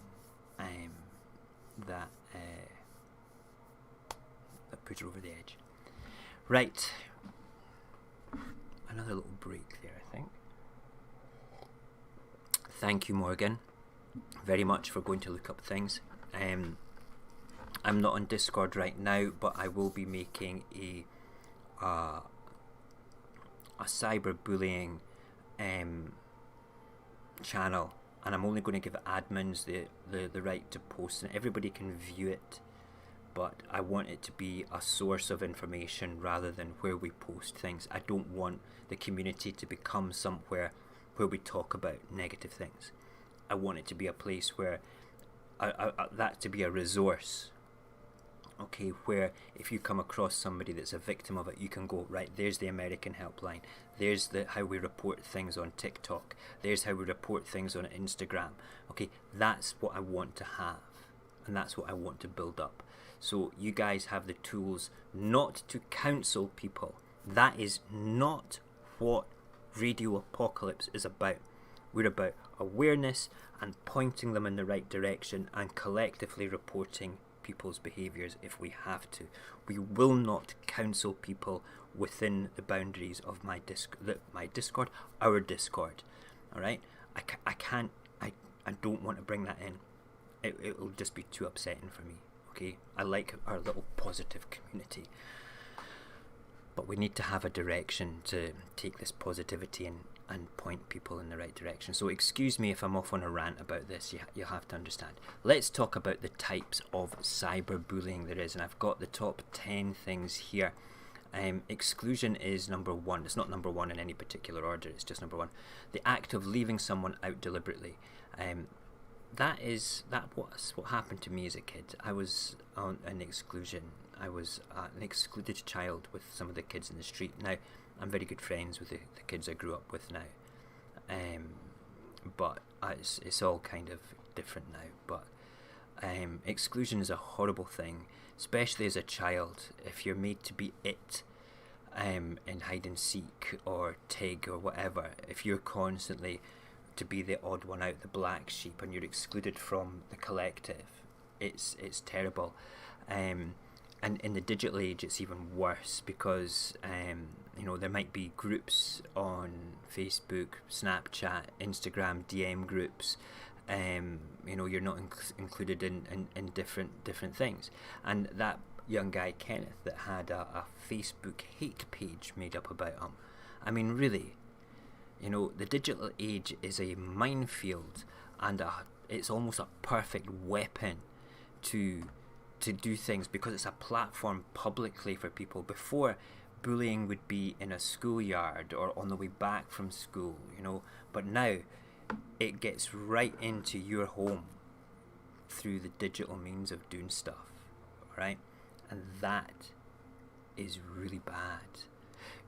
that put her over the edge. Right. Another little break there, I think. Thank you, Morgan, very much for going to look up things. I'm not on Discord right now, but I will be making a cyberbullying channel, and I'm only going to give admins the right to post, and everybody can view it, but I want it to be a source of information rather than where we post things. I don't want the community to become somewhere where we talk about negative things. I want it to be a place where that to be a resource, okay, where if you come across somebody that's a victim of it, you can go, right, there's the American helpline, there's how we report things on TikTok, there's how we report things on Instagram. Okay, that's what I want to have, and that's what I want to build up. So you guys have the tools not to counsel people. That is not what Radio Apocalypse is about. We're about awareness and pointing them in the right direction, and collectively reporting people's behaviours if we have to. We will not counsel people within the boundaries of our Discord. Alright? I don't want to bring that in. It will just be too upsetting for me. Okay? I like our little positive community, but we need to have a direction to take this positivity and point people in the right direction. So excuse me if I'm off on a rant about this. You'll have to understand. Let's talk about the types of cyberbullying there is, and I've got the top 10 things here. Exclusion is number 1. It's not number 1 in any particular order, it's just number 1. The act of leaving someone out deliberately. That's what happened to me as a kid. I was on an exclusion. I was an excluded child with some of the kids in the street. Now, I'm very good friends with the kids I grew up with now, but it's all kind of different now. But exclusion is a horrible thing, especially as a child. If you're made to be it, in hide and seek or TIG or whatever, if you're constantly to be the odd one out, the black sheep, and you're excluded from the collective, it's terrible. And in the digital age, it's even worse because there might be groups on Facebook, Snapchat, Instagram, DM groups. You're not included in different things, and that young guy Kenneth that had a Facebook hate page made up about him. I mean, really, the digital age is a minefield, and it's almost a perfect weapon to do things, because it's a platform publicly for people. Before, bullying would be in a schoolyard or on the way back from school, but now it gets right into your home through the digital means of doing stuff, right? And that is really bad.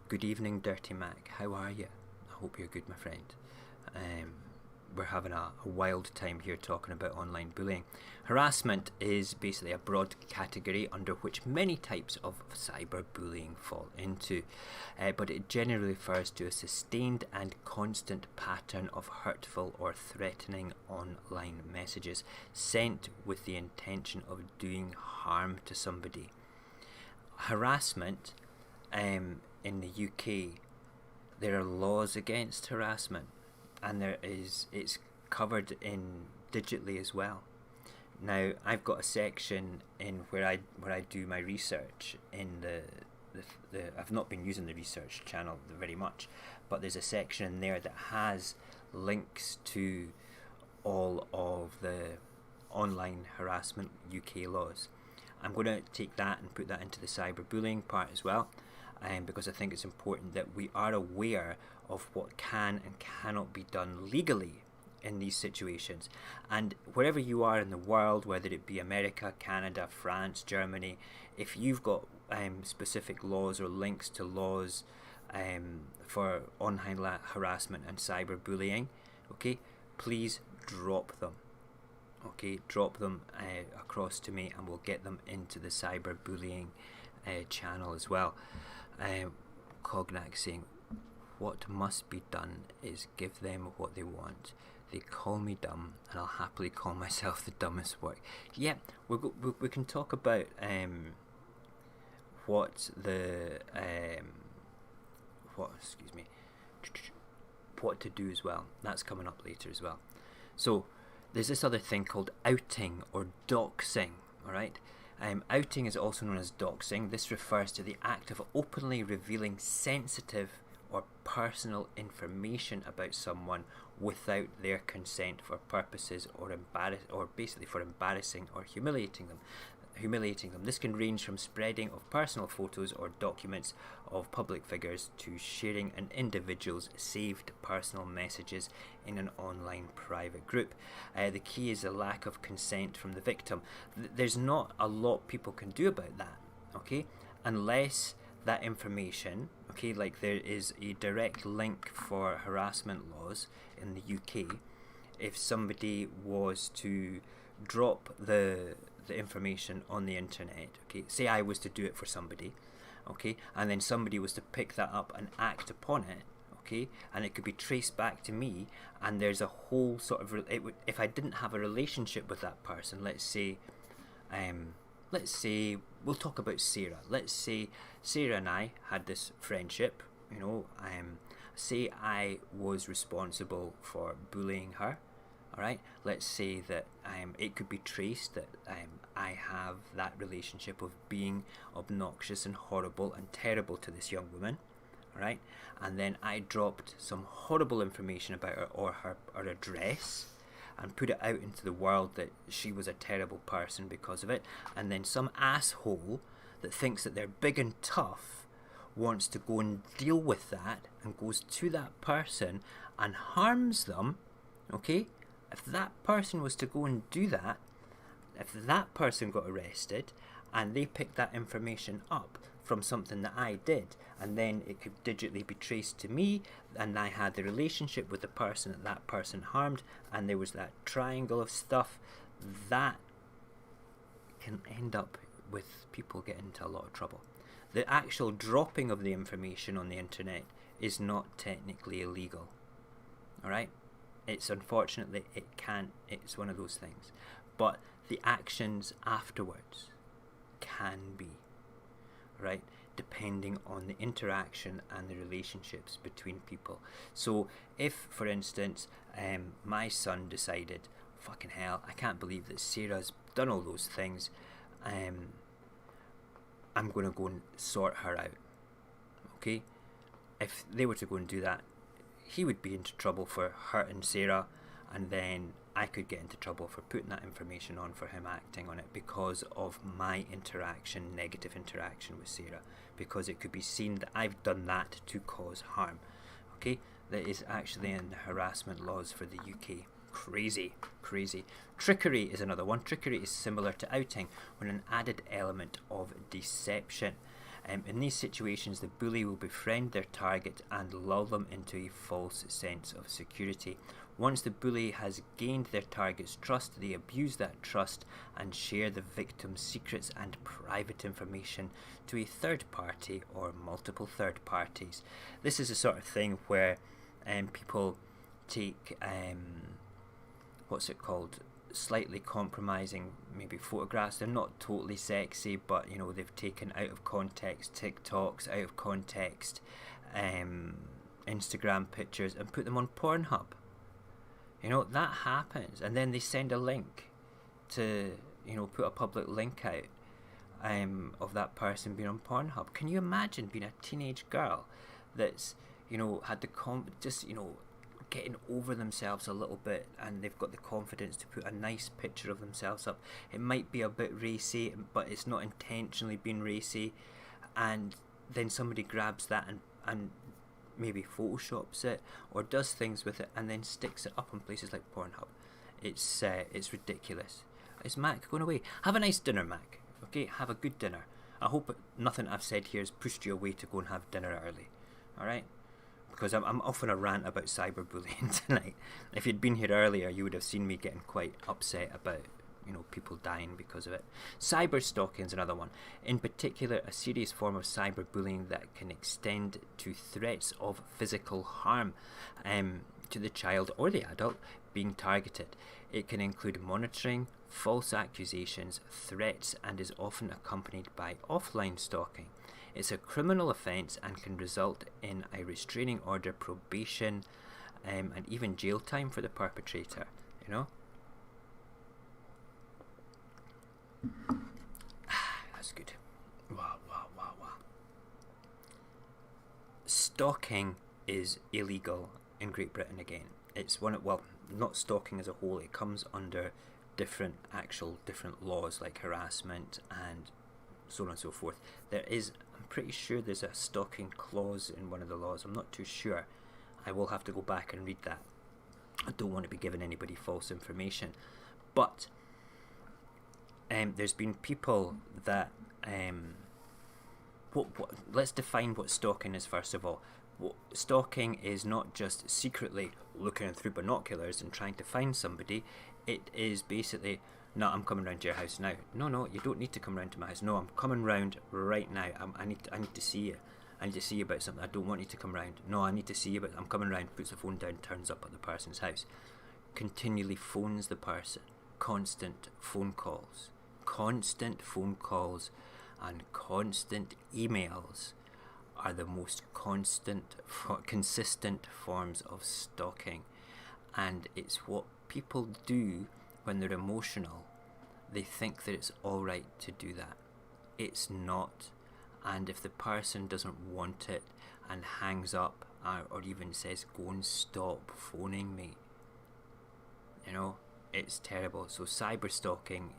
Good evening, Dirty Mac. How are you? I hope you're good, my friend. We're having a wild time here talking about online bullying. Harassment is basically a broad category under which many types of cyberbullying fall into, but it generally refers to a sustained and constant pattern of hurtful or threatening online messages sent with the intention of doing harm to somebody. Harassment, in the UK, there are laws against harassment, and it's covered in digitally as well. Now, I've got a section in where I do my research in the I've not been using the research channel very much, but there's a section in there that has links to all of the online harassment UK laws. I'm going to take that and put that into the cyberbullying part as well, because I think it's important that we are aware of what can and cannot be done legally in these situations. And wherever you are in the world, whether it be America, Canada, France, Germany, if you've got specific laws or links to laws for online harassment and cyberbullying, okay, please drop them. Okay, drop them across to me, and we'll get them into the cyberbullying channel as well. Cognac saying, what must be done is give them what they want. They call me dumb, and I'll happily call myself the dumbest work. Yeah, we can talk about what to do as well. That's coming up later as well. So there's this other thing called outing or doxing. All right. Outing is also known as doxing. This refers to the act of openly revealing sensitive or personal information about someone without their consent for purposes or basically for embarrassing or humiliating them. This can range from spreading of personal photos or documents of public figures to sharing an individual's saved personal messages in an online private group. The key is a lack of consent from the victim. There's not a lot people can do about that, okay, unless that information, okay, like there is a direct link for harassment laws in the UK. If somebody was to drop the information on the internet, okay, say I was to do it for somebody, okay, and then somebody was to pick that up and act upon it, okay, and it could be traced back to me, and there's a whole sort of if I didn't have a relationship with that person, let's say we'll talk about Sarah. Let's say Sarah and I had this friendship, say I was responsible for bullying her. Alright, let's say that it could be traced that I have that relationship of being obnoxious and horrible and terrible to this young woman, alright, and then I dropped some horrible information about her or her address and put it out into the world that she was a terrible person because of it, and then some asshole that thinks that they're big and tough wants to go and deal with that and goes to that person and harms them, okay? If that person was to go and do that, if that person got arrested and they picked that information up from something that I did, and then it could digitally be traced to me, and I had the relationship with the person that person harmed, and there was that triangle of stuff, that can end up with people getting into a lot of trouble. The actual dropping of the information on the internet is not technically illegal. Alright? It's unfortunately, it's one of those things. But the actions afterwards can be, right? Depending on the interaction and the relationships between people. So if, for instance, my son decided, fucking hell, I can't believe that Sarah's done all those things, I'm going to go and sort her out. Okay? If they were to go and do that, he would be into trouble for hurting Sarah, and then I could get into trouble for putting that information on for him acting on it because of my interaction, negative interaction with Sarah, because it could be seen that I've done that to cause harm. Okay? That is actually in the harassment laws for the UK. Crazy, crazy. Trickery is another one. Trickery is similar to outing, with an added element of deception. In these situations, the bully will befriend their target and lull them into a false sense of security. Once the bully has gained their target's trust, they abuse that trust and share the victim's secrets and private information to a third party or multiple third parties. This is the sort of thing where people take what's it called, slightly compromising maybe photographs. They're not totally sexy, but you know, they've taken out of context TikToks, out of context Instagram pictures, and put them on Pornhub. You know, that happens, and then they send a link to, you know, put a public link out of that person being on Pornhub. Can you imagine being a teenage girl that's, you know, had the just, you know, getting over themselves a little bit, and they've got the confidence to put a nice picture of themselves up. It might be a bit racy, but it's not intentionally being racy, and then somebody grabs that and maybe photoshops it or does things with it and then sticks it up on places like Pornhub. It's ridiculous. Is Mac going away? Have a nice dinner, Mac. Okay, have a good dinner. I hope nothing I've said here has pushed you away to go and have dinner early. Alright? Because I'm off on a rant about cyberbullying tonight. If you'd been here earlier, you would have seen me getting quite upset about, you know, people dying because of it. Cyberstalking is another one. In particular, a serious form of cyberbullying that can extend to threats of physical harm to the child or the adult being targeted. It can include monitoring, false accusations, threats, and is often accompanied by offline stalking. It's a criminal offence and can result in a restraining order, probation, and even jail time for the perpetrator, you know? That's good. Wow. Stalking is illegal in Great Britain again. It's one of, well, not stalking as a whole, it comes under different laws like harassment and so on and so forth. There is, I'm pretty sure there's a stalking clause in one of the laws. I'm not too sure. I will have to go back and read that. I don't want to be giving anybody false information. But there's been people that let's define what stalking is first of all. Stalking is not just secretly looking through binoculars and trying to find somebody. It is basically, no, I'm coming round to your house now. No, you don't need to come round to my house. No, I'm coming round right now. I need to see you. I need to see you about something. I don't want you to come round. No, I need to see you, but I'm coming round. Puts the phone down, turns up at the person's house. Continually phones the person. Constant phone calls and constant emails are the most consistent forms of stalking, and it's what people do when they're emotional. They think that it's alright to do that. It's not, and if the person doesn't want it and hangs up or even says go and stop phoning me, you know, it's terrible. So cyberstalking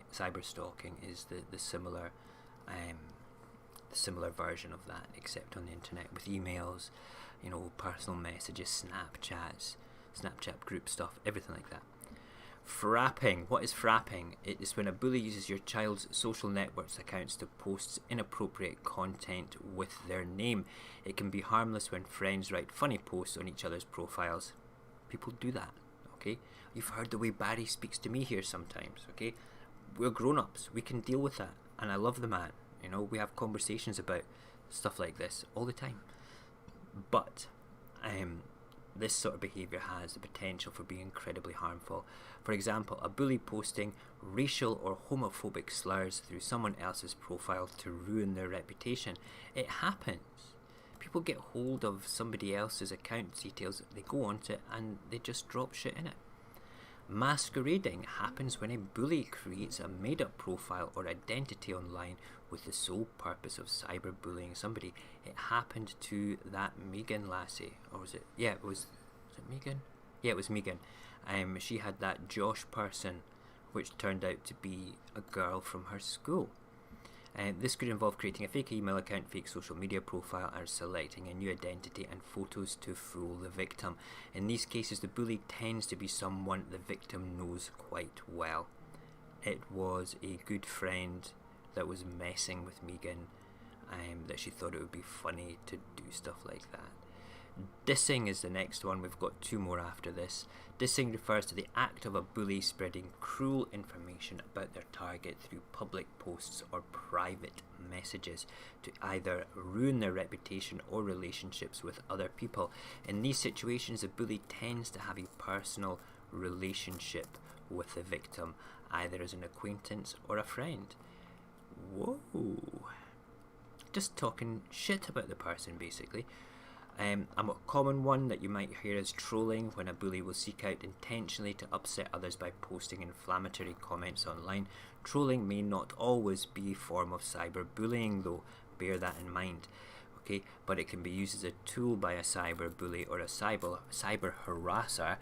is the similar similar version of that, except on the internet with emails, you know, personal messages, Snapchat group stuff, everything like that. Frapping. What is frapping? It is when a bully uses your child's social networks accounts to post inappropriate content with their name. It can be harmless when friends write funny posts on each other's profiles. People do that, okay? You've heard the way Barry speaks to me here sometimes, okay? We're grown-ups. We can deal with that. And I love the man. You know, we have conversations about stuff like this all the time. But this sort of behaviour has the potential for being incredibly harmful. For example, a bully posting racial or homophobic slurs through someone else's profile to ruin their reputation. It happens. People get hold of somebody else's account details, they go onto it and they just drop shit in it. Masquerading happens when a bully creates a made-up profile or identity online with the sole purpose of cyberbullying somebody. It happened to that Megan lassie, or was it? Yeah, was it Megan? Yeah, it was Megan. She had that Josh person, which turned out to be a girl from her school. This could involve creating a fake email account, fake social media profile, or selecting a new identity and photos to fool the victim. In these cases, the bully tends to be someone the victim knows quite well. It was a good friend that was messing with Megan, that she thought it would be funny to do stuff like that. Dissing is the next one. We've got two more after this. Dissing refers to the act of a bully spreading cruel information about their target through public posts or private messages to either ruin their reputation or relationships with other people. In these situations, the bully tends to have a personal relationship with the victim, either as an acquaintance or a friend. Whoa. Just talking shit about the person, basically. A common one that you might hear is trolling, when a bully will seek out intentionally to upset others by posting inflammatory comments online. Trolling may not always be a form of cyberbullying, though, bear that in mind. Okay, but it can be used as a tool by a cyberbully or a cyber harasser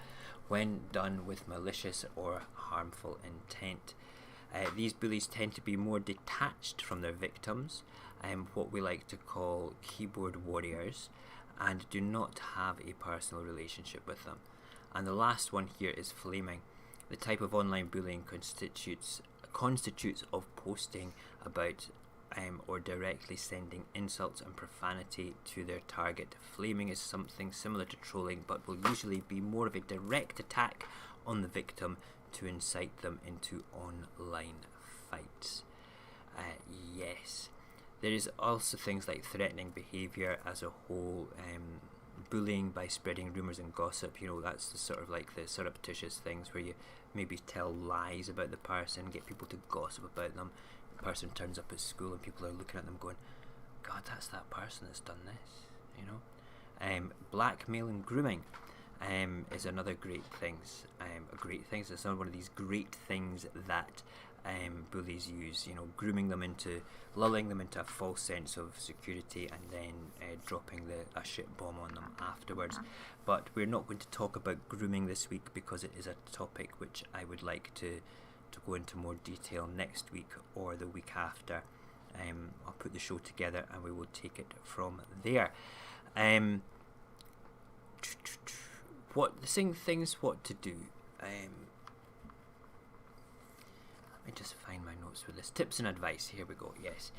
when done with malicious or harmful intent. These bullies tend to be more detached from their victims, what we like to call keyboard warriors, and do not have a personal relationship with them. And the last one here is flaming. The type of online bullying constitutes of posting about or directly sending insults and profanity to their target. Flaming is something similar to trolling, but will usually be more of a direct attack on the victim to incite them into online fights. Yes. There is also things like threatening behaviour as a whole, bullying by spreading rumours and gossip. You know, that's the sort of like the surreptitious things where you maybe tell lies about the person, get people to gossip about them. The person turns up at school and people are looking at them going, God, that's that person that's done this, you know. Blackmail and grooming is another great things. It's another one of these great things that bullies use, you know, lulling them into a false sense of security and then dropping a shit bomb on them afterwards. But we're not going to talk about grooming this week because it is a topic which I would like to go into more detail next week or the week after. I'll put the show together and we will take it from there. What to do. Let me just find my notes for this. Tips and advice. Here we go. Yes.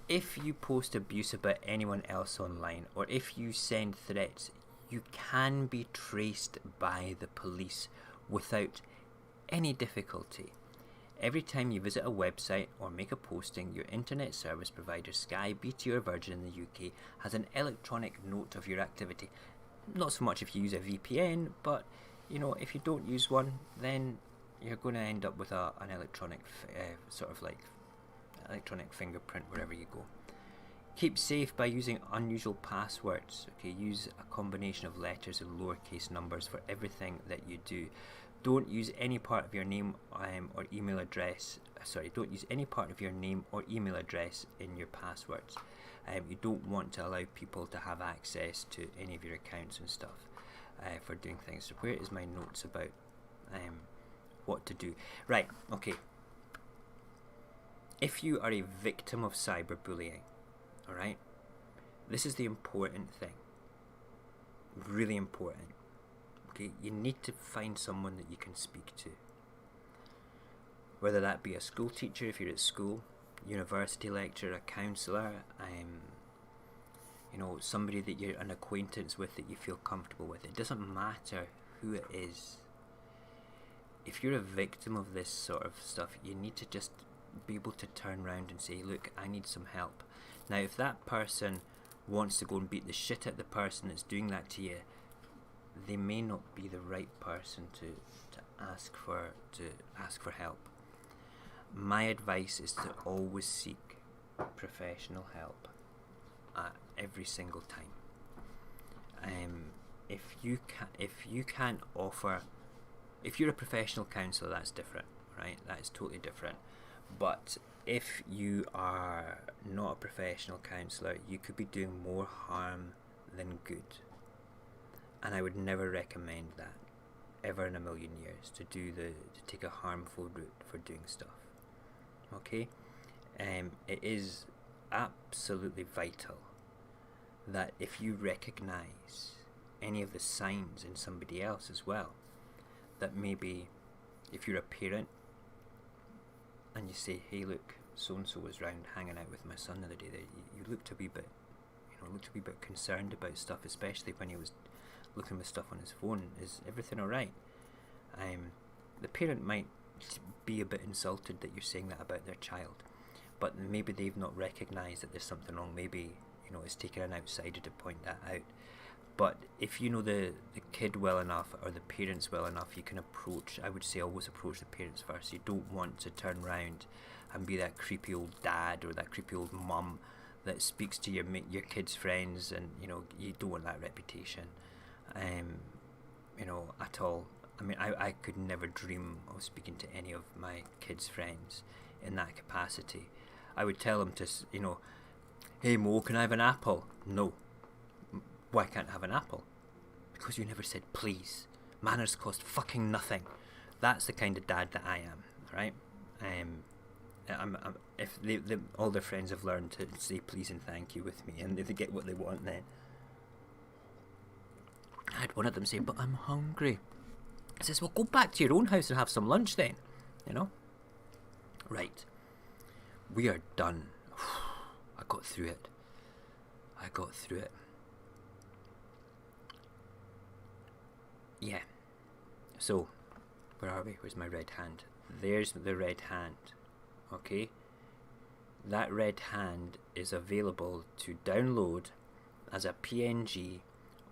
If you post abuse about anyone else online, or if you send threats, you can be traced by the police without any difficulty. Every time you visit a website or make a posting, your internet service provider Sky, BT or Virgin in the UK has an electronic note of your activity. Not so much if you use a VPN, but you know, if you don't use one, then you're going to end up with an electronic electronic fingerprint wherever you go. Keep safe by using unusual passwords. Okay, use a combination of letters and lowercase numbers for everything that you do. Don't use any part of your name or email address. Don't use any part of your name or email address in your passwords. You don't want to allow people to have access to any of your accounts and stuff for doing things. So where is my notes about what to do? Right, okay. If you are a victim of cyberbullying, alright, this is the important thing. Really important. Okay, you need to find someone that you can speak to. Whether that be a school teacher if you're at school, university lecturer, a counsellor, you know, somebody that you're an acquaintance with that you feel comfortable with. It doesn't matter who it is. If you're a victim of this sort of stuff, you need to just be able to turn around and say, look, I need some help. Now, if that person wants to go and beat the shit out of the person that's doing that to you, they may not be the right person to ask for help. My advice is to always seek professional help at every single time. If you can't offer, if you're a professional counsellor, that's different, right? That is totally different. But if you are not a professional counsellor, you could be doing more harm than good. And I would never recommend that, ever in a million years, to take a harmful route for doing stuff. Okay? It is absolutely vital that if you recognise any of the signs in somebody else as well, that maybe if you're a parent and you say, hey, look, so-and-so was round hanging out with my son the other day, you looked a wee bit, concerned about stuff, especially when he was looking at stuff on his phone. Is everything alright? The parent might be a bit insulted that you're saying that about their child, but maybe they've not recognised that there's something wrong. Maybe, it's taken an outsider to point that out. But if you know the kid well enough, or the parents well enough, you can I would say always approach the parents first. You don't want to turn round and be that creepy old dad or that creepy old mum that speaks to your kids' friends, and you don't want that reputation at all. I mean, I could never dream of speaking to any of my kids' friends in that capacity. I would tell them to, hey Mo, can I have an apple? No. Why can't I have an apple? Because you never said please. Manners cost fucking nothing. That's the kind of dad that I am, right? If all their friends have learned to say please and thank you with me, and if they get what they want, then I had one of them say, but I'm hungry. I says, well, go back to your own house and have some lunch then, Right. We are done. I got through it. Yeah. So, where are we? Where's my red hand? There's the red hand. Okay? That red hand is available to download as a PNG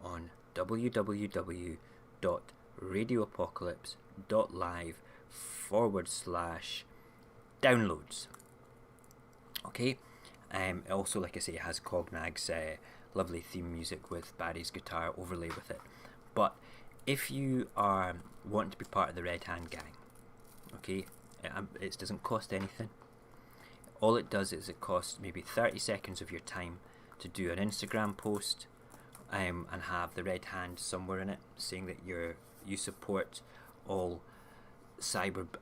on www.radioapocalypse.live/downloads. Okay? Also, like I say, it has Cognag's lovely theme music with Barry's guitar overlay with it. But if you are wanting to be part of the Red Hand gang, okay, it doesn't cost anything. All it does is it costs maybe 30 seconds of your time to do an Instagram post and have the red hand somewhere in it saying that you support all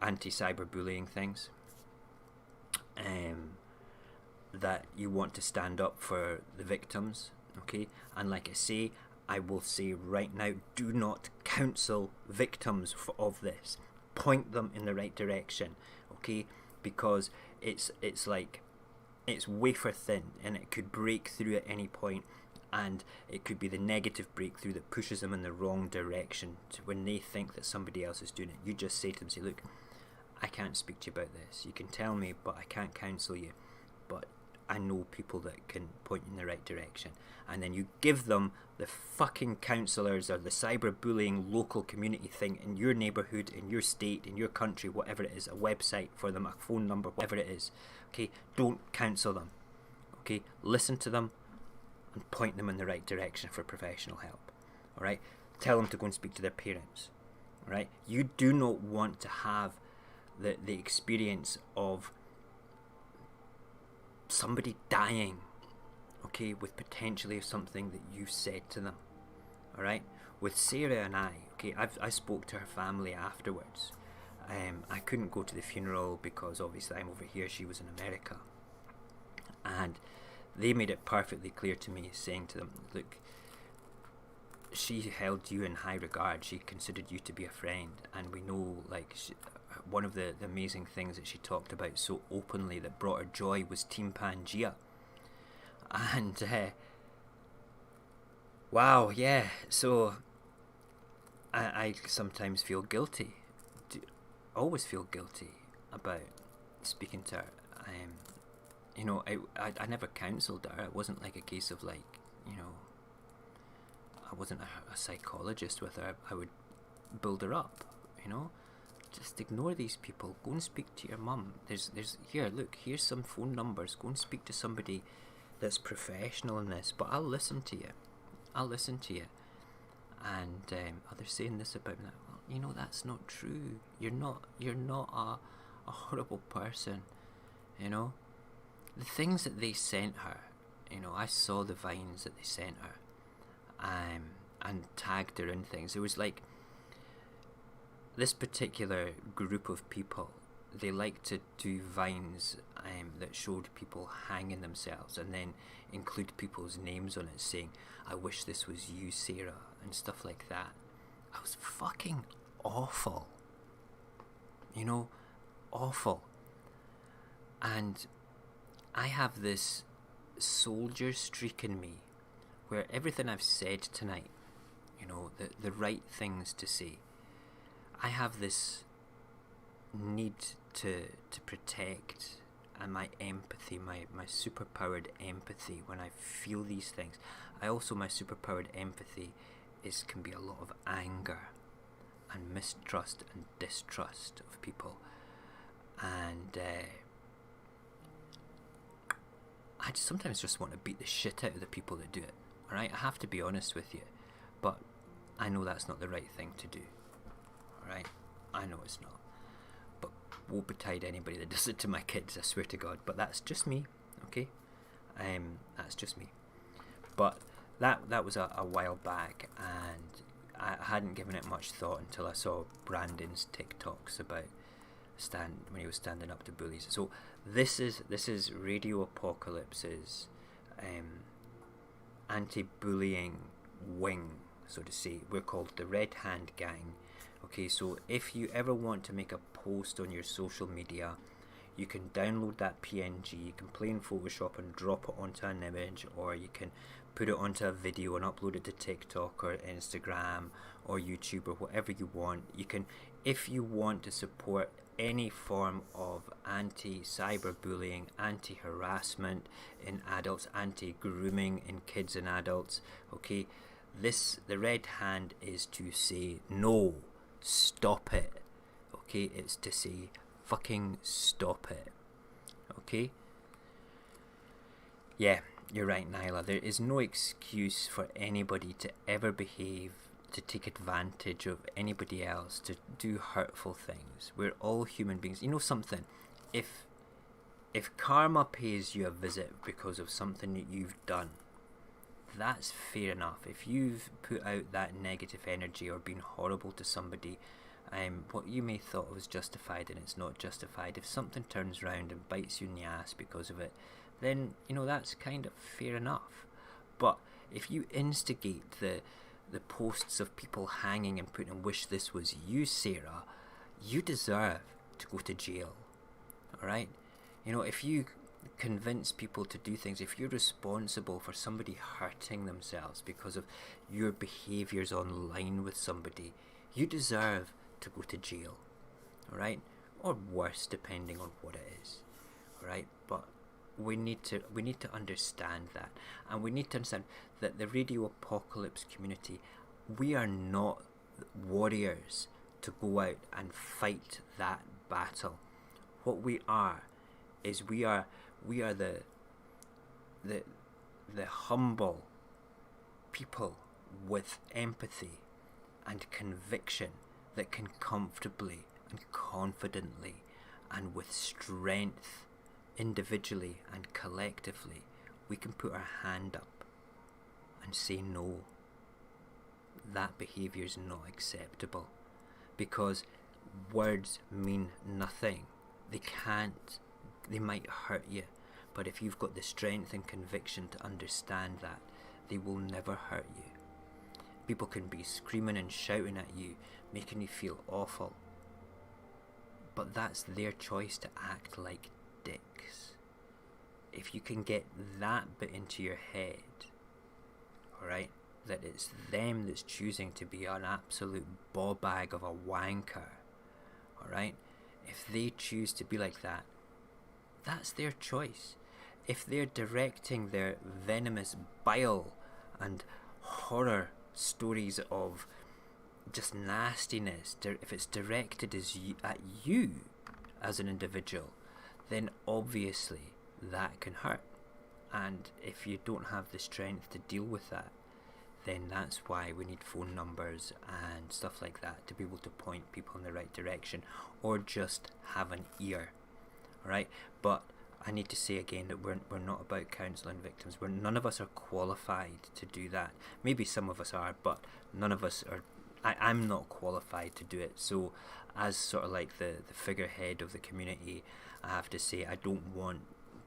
anti-cyberbullying things, that you want to stand up for the victims, okay? And like I say, I will say right now, do not counsel victims of this. Point them in the right direction, okay? Because it's wafer thin, and it could break through at any point, and it could be the negative breakthrough that pushes them in the wrong direction to when they think that somebody else is doing it. You just say to them, say, look, I can't speak to you about this. You can tell me, but I can't counsel you. But I know people that can point you in the right direction. And then you give them the fucking counsellors or the cyberbullying local community thing in your neighbourhood, in your state, in your country, whatever it is, a website for them, a phone number, whatever it is. Okay, don't counsel them. Okay, listen to them and point them in the right direction for professional help. Alright, tell them to go and speak to their parents. Alright, you do not want to have the experience of somebody dying, okay, with potentially something that you said to them. Alright, with Sarah and I spoke to her family afterwards. I couldn't go to the funeral because obviously I'm over here, she was in America, and they made it perfectly clear to me, saying to them, look, she held you in high regard, she considered you to be a friend, and we know, like, one of the amazing things that she talked about so openly that brought her joy was Team Pangea. And wow, yeah, so I sometimes feel guilty, always feel guilty about speaking to her, you know, I never counselled her. It wasn't like a case of like, you know, I wasn't a psychologist with her. I would build her up, you know. Just ignore these people. Go and speak to your mum. There's here, look, here's some phone numbers. Go and speak to somebody that's professional in this. But I'll listen to you. I'll listen to you. And they're saying this about me. Well, you know, that's not true. You're not a horrible person. You know, the things that they sent her. You know, I saw the vines that they sent her, and tagged her in things. It was like this particular group of people. They like to do vines that showed people hanging themselves, and then include people's names on it, saying, "I wish this was you, Sarah," and stuff like that. I was fucking awful. You know, awful. And I have this soldier streak in me where everything I've said tonight, you know, the right things to say, I have this need to protect, and my empathy, my superpowered empathy when I feel these things. My superpowered empathy can be a lot of anger and mistrust and distrust of people. And I sometimes just want to beat the shit out of the people that do it. Alright, I have to be honest with you, but I know that's not the right thing to do. Alright, I know it's not. But woe betide anybody that does it to my kids, I swear to God. But that's just me, okay? That's just me. But that was a while back, and I hadn't given it much thought until I saw Brandon's TikToks about when he was standing up to bullies. So this is Radio Apocalypse's anti-bullying wing, so to say. We're called the Red Hand Gang. Okay, so if you ever want to make a post on your social media, you can download that PNG, you can play in Photoshop and drop it onto an image, or you can put it onto a video and upload it to TikTok or Instagram or YouTube or whatever you want. You can, if you want to support any form of anti-cyberbullying, anti-harassment in adults, anti-grooming in kids and adults, okay, the red hand is to say no, stop it, okay, it's to say fucking stop it, okay? Yeah, you're right, Nyla, there is no excuse for anybody to ever behave, to take advantage of anybody else, to do hurtful things. We're all human beings. You know something, if karma pays you a visit because of something that you've done, that's fair enough. If you've put out that negative energy or been horrible to somebody, what you may thought was justified and it's not justified, if something turns around and bites you in the ass because of it, then, you know, that's kind of fair enough. But if you instigate the posts of people hanging and putting, "Wish this was you, Sarah," you deserve to go to jail. Alright? You know, if you convince people to do things, if you're responsible for somebody hurting themselves because of your behaviours online with somebody, you deserve to go to jail. Alright? Or worse, depending on what it is. Alright? But we need to understand that, and we need to understand that the Radio Apocalypse community, we are not warriors to go out and fight that battle. What we are is we are the humble people with empathy and conviction that can comfortably and confidently and with strength, individually and collectively, we can put our hand up and say no, that behaviour is not acceptable, because words mean nothing. They might hurt you, but if you've got the strength and conviction to understand that, they will never hurt you. People can be screaming and shouting at you, making you feel awful, but that's their choice to act like dicks. If you can get that bit into your head, alright, that it's them that's choosing to be an absolute ball bag of a wanker, alright, if they choose to be like that, that's their choice. if they're directing their venomous bile and horror stories of just nastiness, if it's directed at you as an individual, then obviously that can hurt. And if you don't have the strength to deal with that, then that's why we need phone numbers and stuff like that to be able to point people in the right direction, or just have an ear. Alright? But I need to say again that we're not about counselling victims. None of us are qualified to do that. Maybe some of us are, but none of us are. I'm not qualified to do it. So as sort of like the figurehead of the community, I have to say I don't want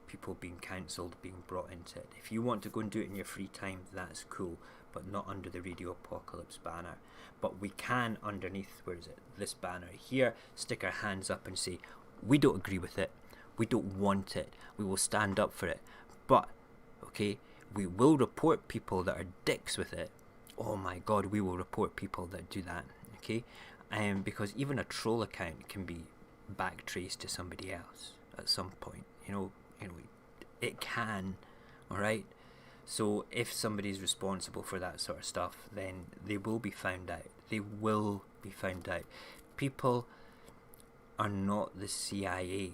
people being counselled, being brought into it. If you want to go and do it in your free time, that's cool, but not under the Radio Apocalypse banner. But we can, underneath, where is it, this banner here, stick our hands up and say, we don't agree with it, we don't want it, we will stand up for it, but, okay, we will report people that are dicks with it. Oh my god, we will report people that do that, okay? Because even a troll account can be back traced to somebody else at some point, you know, it can, alright? So if somebody's responsible for that sort of stuff, then they will be found out. They will be found out. People are not the CIA,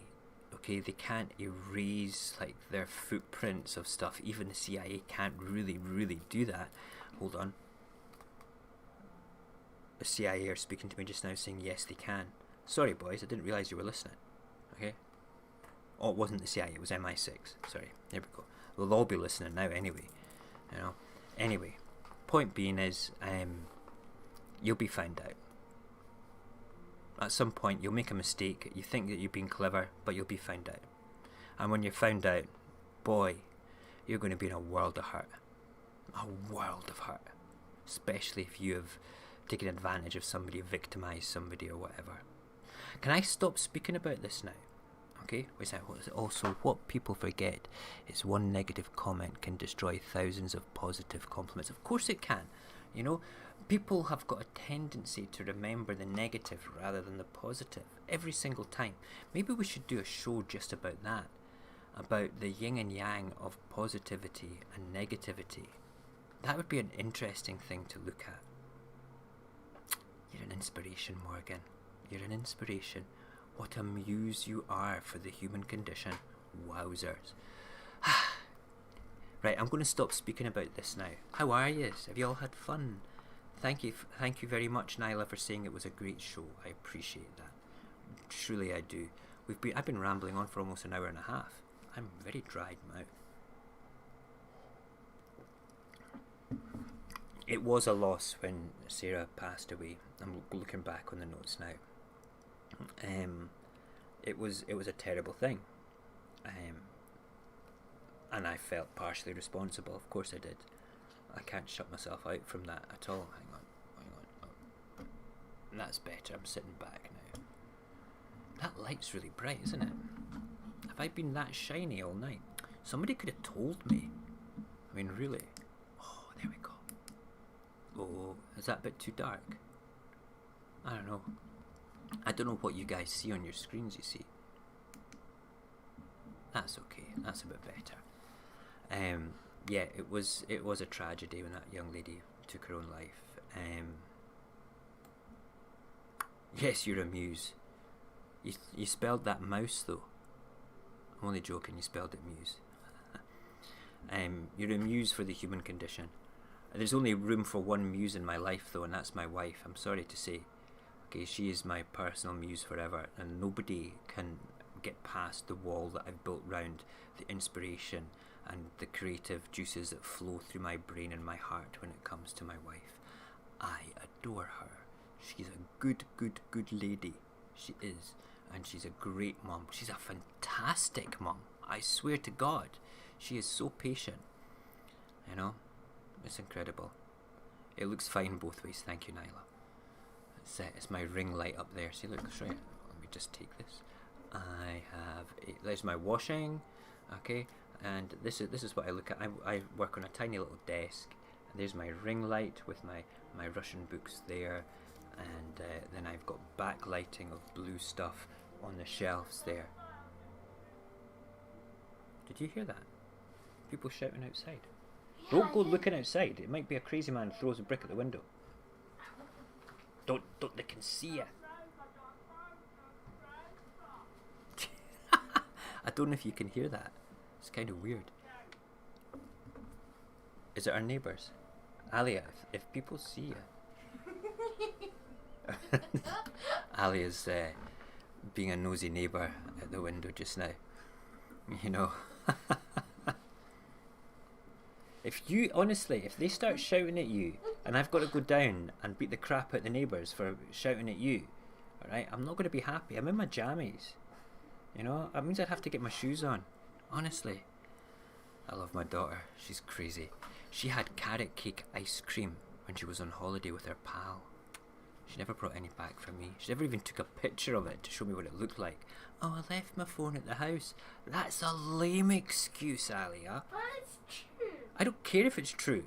okay? They can't erase like their footprints of stuff. Even the CIA can't really do that. Hold on. The CIA are speaking to me just now saying yes they can. Sorry boys, I didn't realise you were listening. Okay? Oh, it wasn't the CIA, it was MI6. Sorry, there we go. We'll all be listening now anyway. You know. Anyway, point being is, you'll be found out. At some point you'll make a mistake, you think that you've been clever, but you'll be found out. And when you're found out, boy, you're going to be in a world of hurt. A world of hurt. Especially if you have taken advantage of somebody, victimised somebody or whatever. Can I stop speaking about this now? Okay, also what people forget is one negative comment can destroy thousands of positive compliments. Of course it can. You know, people have got a tendency to remember the negative rather than the positive every single time. Maybe we should do a show just about that, about the yin and yang of positivity and negativity. That would be an interesting thing to look at. You're an inspiration, Morgan. You're an inspiration. What a muse you are for the human condition. Wowzers. Right, I'm going to stop speaking about this now. How are you? Have you all had fun? Thank you very much, Nyla, for saying it was a great show. I appreciate that. Truly I do. I've been rambling on for almost an hour and a half. I'm very dried mouth. It was a loss when Sarah passed away. I'm looking back on the notes now. It was a terrible thing, and I felt partially responsible. Of course I did. I can't shut myself out from that at all. Hang on. Oh, that's better. I'm sitting back now. That light's really bright, isn't it? Have I been that shiny all night? Somebody could have told me. I mean, really. Oh, there we go. Oh, is that a bit too dark? I don't know. I don't know what you guys see on your screens, you see. That's okay. That's a bit better. Yeah, it was a tragedy when that young lady took her own life. Yes, you're a muse. You spelled that mouse though. I'm only joking, you spelled it muse. You're a muse for the human condition. There's only room for one muse in my life though, and that's my wife. I'm sorry to say. Okay, she is my personal muse forever, and nobody can get past the wall that I've built round the inspiration and the creative juices that flow through my brain and my heart when it comes to my wife. I adore her. She's a good lady. She is. And she's a great mum. She's a fantastic mum. I swear to God. She is so patient. You know? It's incredible. It looks fine both ways. Thank you, Nyla. It's my ring light up there. See, look, right. Let me just take this. There's my washing. Okay. And this is what I look at. I work on a tiny little desk. And there's my ring light with my Russian books there. And then I've got backlighting of blue stuff on the shelves there. Did you hear that? People shouting outside. Don't go looking outside. It might be a crazy man who throws a brick at the window. Don't, they can see you. I don't know if you can hear that. It's kind of weird. Is it our neighbours? Alia, if people see you. Alia's being a nosy neighbour at the window just now. You know. If they start shouting at you and I've got to go down and beat the crap out the neighbours for shouting at you, alright, I'm not going to be happy. I'm in my jammies. You know, that means I'd have to get my shoes on. Honestly. I love my daughter. She's crazy. She had carrot cake ice cream when she was on holiday with her pal. She never brought any back for me. She never even took a picture of it to show me what it looked like. Oh, I left my phone at the house. That's a lame excuse, Alia. But it's true. I don't care if it's true.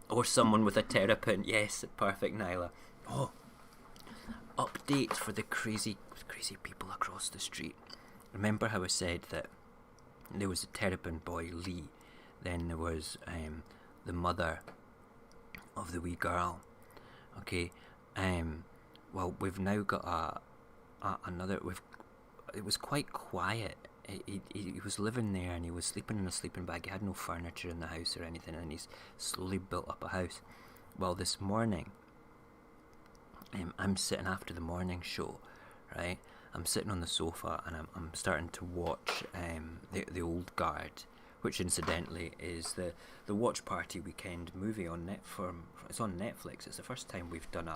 Or someone with a terrapin. Yes, perfect, Nyla. Oh, update for the crazy people across the street. Remember how I said that there was a terrapin boy, Lee. Then there was the mother of the wee girl. Okay, well, we've now got another. It was quite quiet. He was living there and he was sleeping in a sleeping bag. He had no furniture in the house or anything, and he's slowly built up a house. Well, this morning, I'm sitting after the morning show, right? I'm sitting on the sofa and I'm starting to watch the Old Guard, which incidentally is the Watch Party Weekend movie on it's on Netflix. It's the first time we've done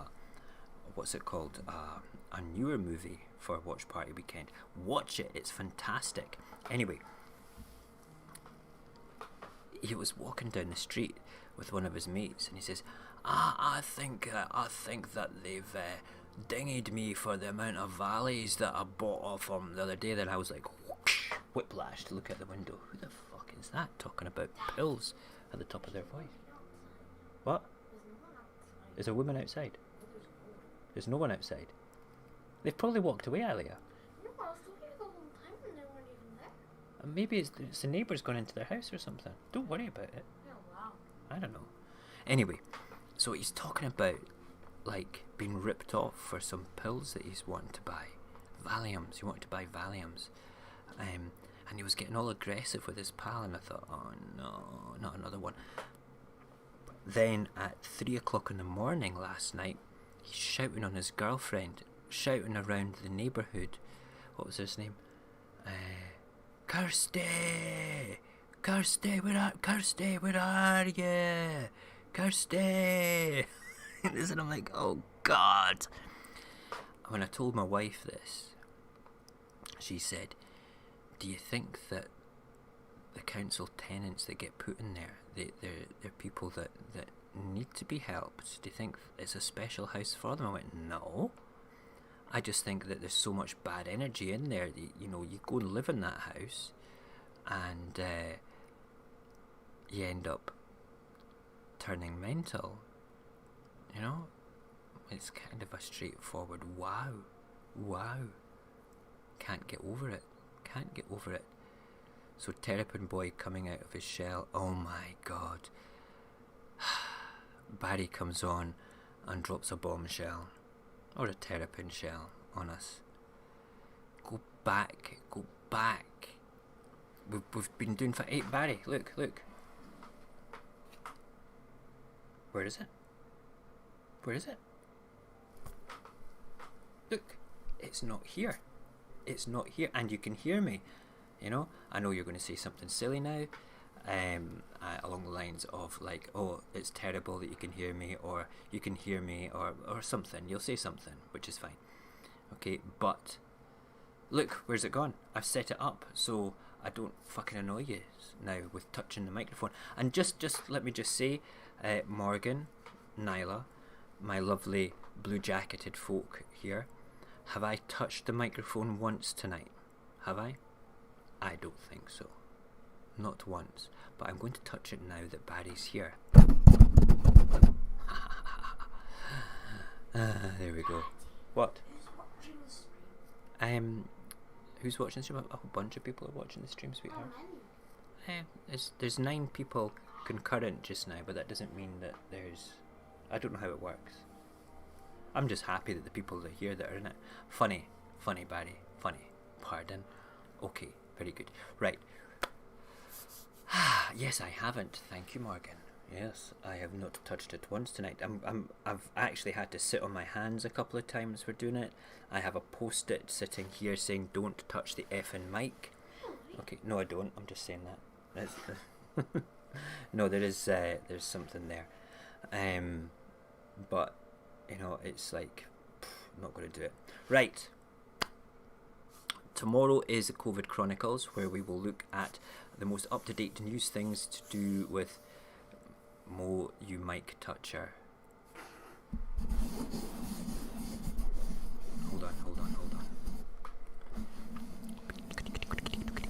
what's it called? A newer movie for Watch Party Weekend. Watch it, it's fantastic. Anyway, he was walking down the street with one of his mates and he says, I think that they've dinged me for the amount of valleys that I bought off them the other day. Then I was like, whoosh, whiplash to look out the window. Who the fuck is that talking about pills at the top of their voice? What? Is a woman outside? There's no one outside. They've probably walked away earlier. No, I was talking the whole time and they weren't even there. Maybe it's the neighbours gone into their house or something. Don't worry about it. Oh, wow. I don't know. Anyway, so he's talking about like being ripped off for some pills that he's wanting to buy. Valiums. He wanted to buy Valiums. And he was getting all aggressive with his pal and I thought, oh no, not another one. Then at 3 o'clock in the morning last night, he's shouting on his girlfriend, shouting around the neighbourhood. What was his name? Kirsty! Kirsty, where are you? Kirsty! And I'm like, oh God. When I told my wife this, she said, do you think that the council tenants that get put in there, they're people that need to be helped? Do you think it's a special house for them? I went, no. I just think that there's so much bad energy in there that, you know, you go and live in that house and you end up turning mental. You know? It's kind of a straightforward wow. Can't get over it. So Terrapin Boy coming out of his shell, oh my God. Barry comes on and drops a bombshell or a terrapin shell on us. Go back. We've been doing for 8. Barry, look. Where is it? Look, it's not here, and you can hear me. You know, I know you're going to say something silly now, along the lines of like, oh, it's terrible that you can hear me, or you can hear me, or something. You'll say something, which is fine. Okay, but look, where's it gone? I've set it up so I don't fucking annoy you now with touching the microphone. And just let me just say, Morgan, Nyla, my lovely blue-jacketed folk here, have I touched the microphone once tonight? Have I? I don't think so. Not once. But I'm going to touch it now that Barry's here. There we go. What? Who's watching the stream? A whole bunch of people are watching the stream, sweetheart. many. There's 9 people concurrent just now, but that doesn't mean that there's... I don't know how it works. I'm just happy that the people that are here that are in it. Funny, Barry, funny. Pardon. Okay, very good. Right. Yes, I haven't. Thank you, Morgan. Yes, I have not touched it once tonight. I've actually had to sit on my hands a couple of times for doing it. I have a post-it sitting here saying, "Don't touch the effing mic." Okay, no, I don't. I'm just saying that. No, there's something there. But you know, it's like, I'm not going to do it. Right. Tomorrow is the COVID Chronicles, where we will look at the most up-to-date news things to do with Mo, you mic toucher. Hold on.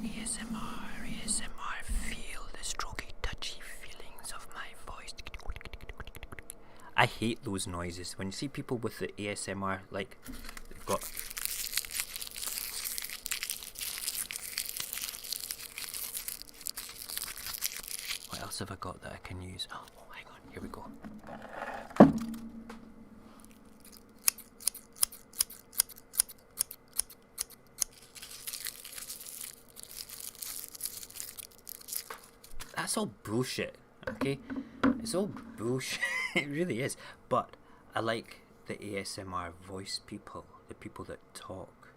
ASMR, feel the strokey, touchy feelings of my voice. I hate those noises. When you see people with the ASMR, like, they've got... What else have I got that I can use? Oh, hang on, here we go. That's all bullshit, okay? It's all bullshit. It really is. But I like the ASMR voice people, the people that talk,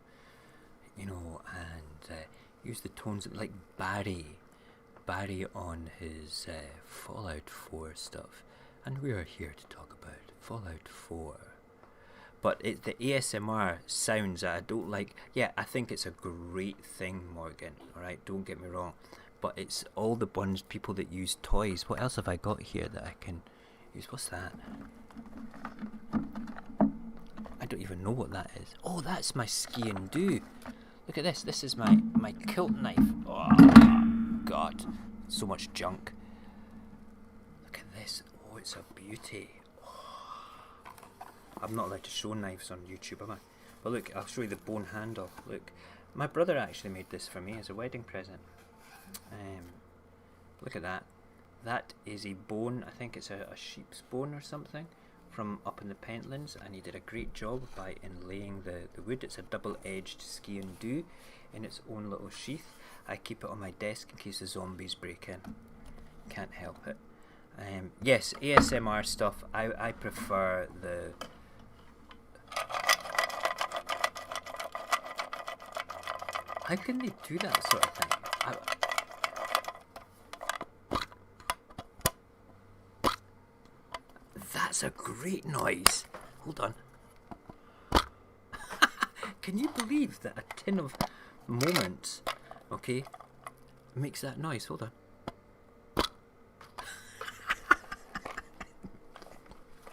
you know, and use the tones like Barry on his Fallout 4 stuff. And we are here to talk about Fallout 4. But the ASMR sounds I don't like. Yeah, I think it's a great thing, Morgan, alright? Don't get me wrong. But it's all the people that use toys. What else have I got here that I can use? What's that? I don't even know what that is. Oh, that's my ski and do. Look at this. This is my kilt knife. Oh, God. So much junk. Look at this. Oh, it's a beauty. Oh. I'm not allowed to show knives on YouTube, am I? But look, I'll show you the bone handle. Look. My brother actually made this for me as a wedding present. Look at that. That is a bone. I think it's a sheep's bone or something from up in the Pentlands, and he did a great job by inlaying the wood. It's a double-edged ski and do in its own little sheath. I keep it on my desk in case the zombies break in. Can't help it. Yes, ASMR stuff. I prefer the... How can they do that sort of thing? That's a great noise. Hold on. Can you believe that a tin of Moments, okay, makes that noise? Hold on.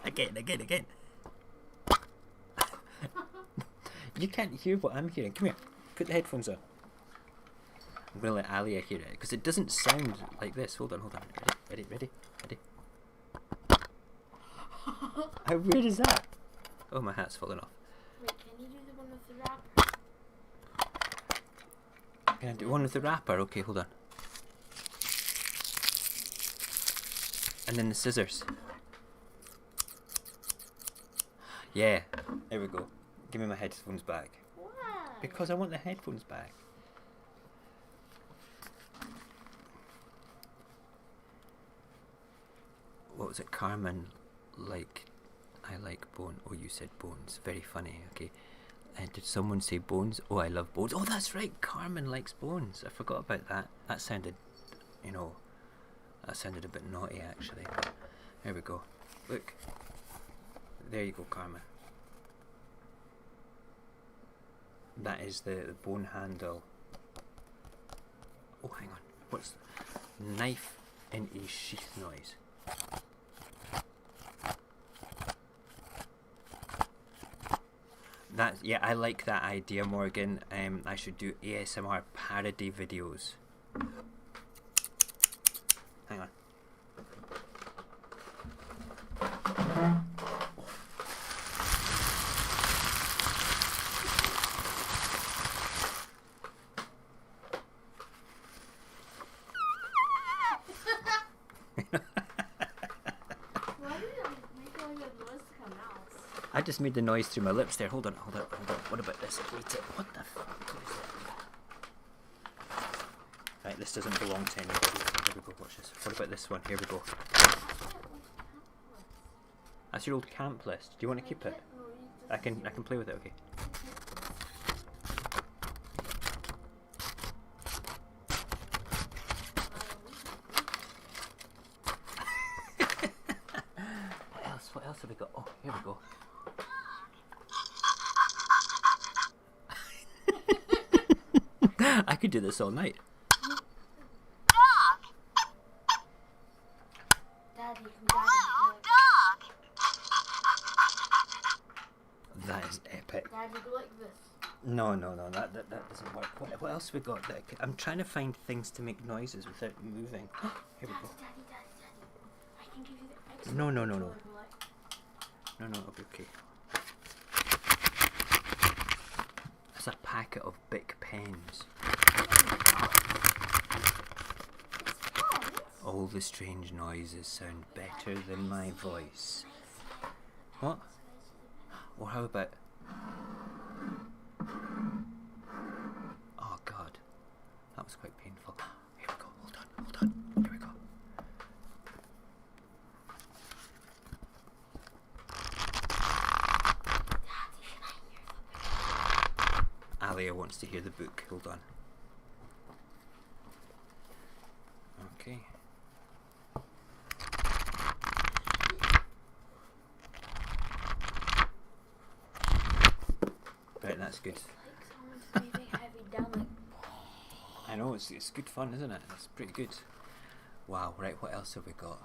Again. You can't hear what I'm hearing. Come here. Put the headphones on. I'm going to let Alia hear it, because it doesn't sound like this. Hold on. Ready? How weird is that? Oh, my hat's falling off. Wait, can you do the one with the wrapper? Can I do one with the wrapper? Okay, hold on. And then the scissors. Yeah, there we go. Give me my headphones back. Why? Because I want the headphones back. What was it? Carmen, like, I like bone. Oh, you said bones. Very funny, okay. And did someone say bones? Oh, I love bones. Oh, that's right. Carmen likes bones. I forgot about that. That sounded, you know, that sounded a bit naughty, actually. There we go. Look. There you go, Carmen. That is the bone handle. Oh, hang on. What's knife in a sheath noise? That, yeah, I like that idea, Morgan. I should do ASMR parody videos. Hang on. I just made the noise through my lips there. Hold on. What about this? Wait, what the fuck is it? Right, this doesn't belong to anybody. Here we go, watch this. What about this one? Here we go. That's your old camp list. Do you want to keep it? I can play with it, okay. What else have we got? Oh, here we go. I could do this all night. Daddy, That is epic. Daddy, go like this. No, that doesn't work. What else have we got? I'm trying to find things to make noises without moving. Here we go. Daddy. I can give you the extra. No. No, it'll be okay. That's a packet of Bic pens. All the strange noises sound better than my voice. What? Or how about... Oh God, that was quite painful. Here we go, hold on. Here we go. Alia wants to hear the book. Hold on. Okay. Right, that's good. I know, it's good fun, isn't it? It's pretty good. Wow, right, what else have we got?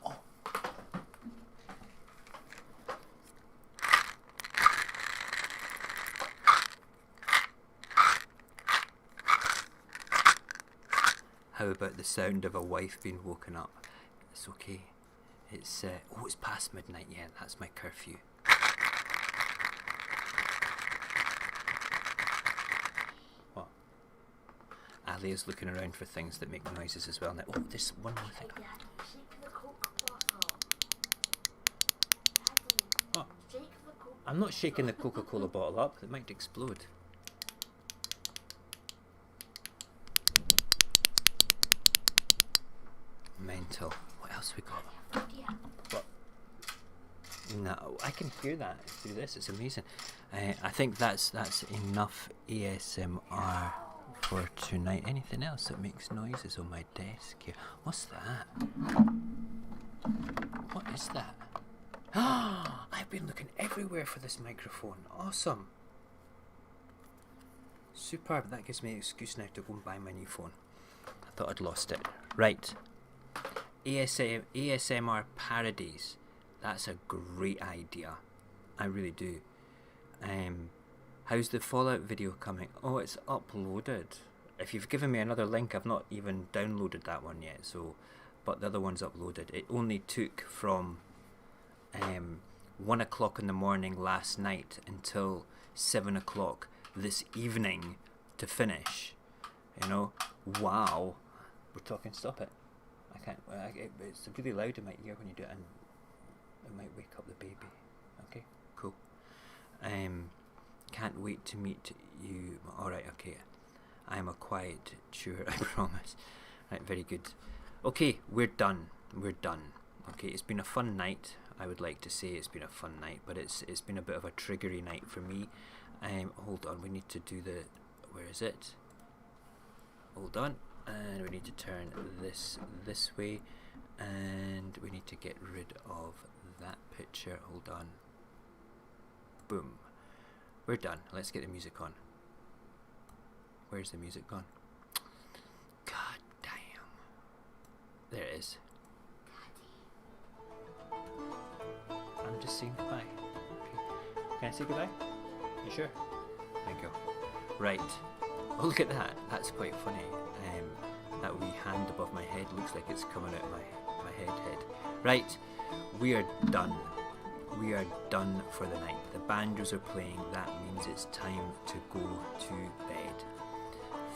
Oh. How about the sound of a wife being woken up? It's okay. It's it's past midnight. Yeah, that's my curfew. What? Alia's looking around for things that make noises as well now. Oh, there's one more thing. Daddy, shake the Coke bottle. Daddy, What? shake the Coke. I'm not shaking the Coca-Cola bottle up. It might explode. Mental. What else we got? What? No, I can hear that through this. It's amazing. I think that's enough ASMR for tonight. Anything else that makes noises on my desk here? What's that? What is that? I've been looking everywhere for this microphone. Awesome. Superb. That gives me an excuse now to go and buy my new phone. I thought I'd lost it. Right. ASMR parodies. That's a great idea. I really do. How's the Fallout video coming? Oh, it's uploaded. If you've given me another link, I've not even downloaded that one yet. So, but the other one's uploaded. It only took from 1 o'clock in the morning last night until 7 o'clock this evening to finish. You know, wow. We're talking. Stop it. I can't. It's really loud in my ear when you do it, and it might wake up the baby. Okay, cool. Can't wait to meet you. All right, okay. I'm a quiet chewer, I promise. Right, very good. Okay, we're done. Okay, it's been a fun night. I would like to say it's been a fun night, but it's been a bit of a triggery night for me. Hold on, we need to do the. Where is it? Hold on. And we need to turn this way, and we need to get rid of that picture. Hold on. Boom. We're done. Let's get the music on. Where's the music gone? God damn. There it is. I'm just saying goodbye. Okay. Can I say goodbye? You sure? Thank you. Right. Oh, look at that. That's quite funny. That wee hand above my head looks like it's coming out my head. Right, we are done. We are done for the night. The banjos are playing. That means it's time to go to bed.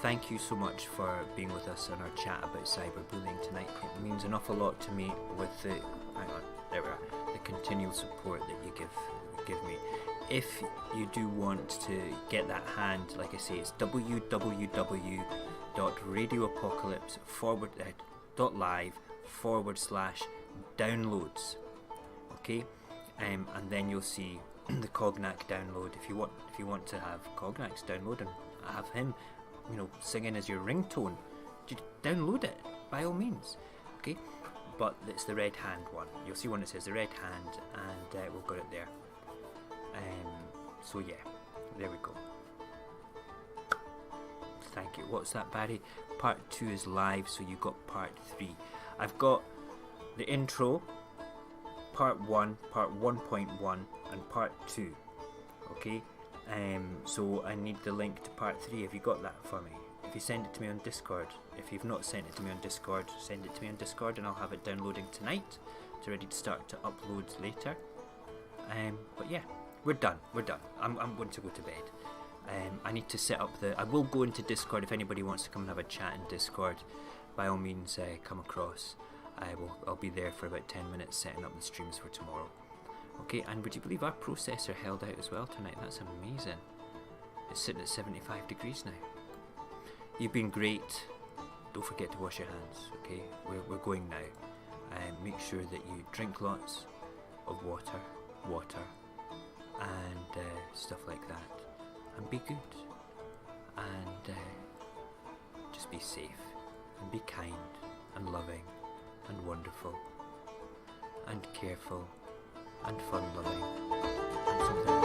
Thank you so much for being with us on our chat about cyberbullying tonight. It means an awful lot to me with the... Hang on. There we are. The continual support that you give me. If you do want to get that hand, like I say, it's www.radioapocalypse.live/downloads. Okay, and then you'll see the Cognac download. If you want to have Cognac's download and have him, singing as your ringtone, download it by all means. Okay, but it's the red hand one. You'll see one that says the red hand, and we've got it there. So yeah, there we go. Thank you. What's that, Barry? Part 2 is live, so you got part 3. I've got the intro, part 1, part 1.1, and part 2. Okay, so I need the link to part 3. Have you got that for me? If you send it to me on Discord. If you've not sent it to me on Discord, send it to me on Discord, and I'll have it downloading tonight. It's ready to start to upload later. But yeah, we're done. I'm going to go to bed. I need to set up I will go into Discord. If anybody wants to come and have a chat in Discord, by all means come across. I'll be there for about 10 minutes setting up the streams for tomorrow. Okay, and would you believe our processor held out as well tonight? That's amazing. It's sitting at 75 degrees now. You've been great. Don't forget to wash your hands. Okay, we're going now. Make sure that you drink lots of water, and stuff like that, and be good, and just be safe, and be kind, and loving, and wonderful, and careful, and fun-loving, and something.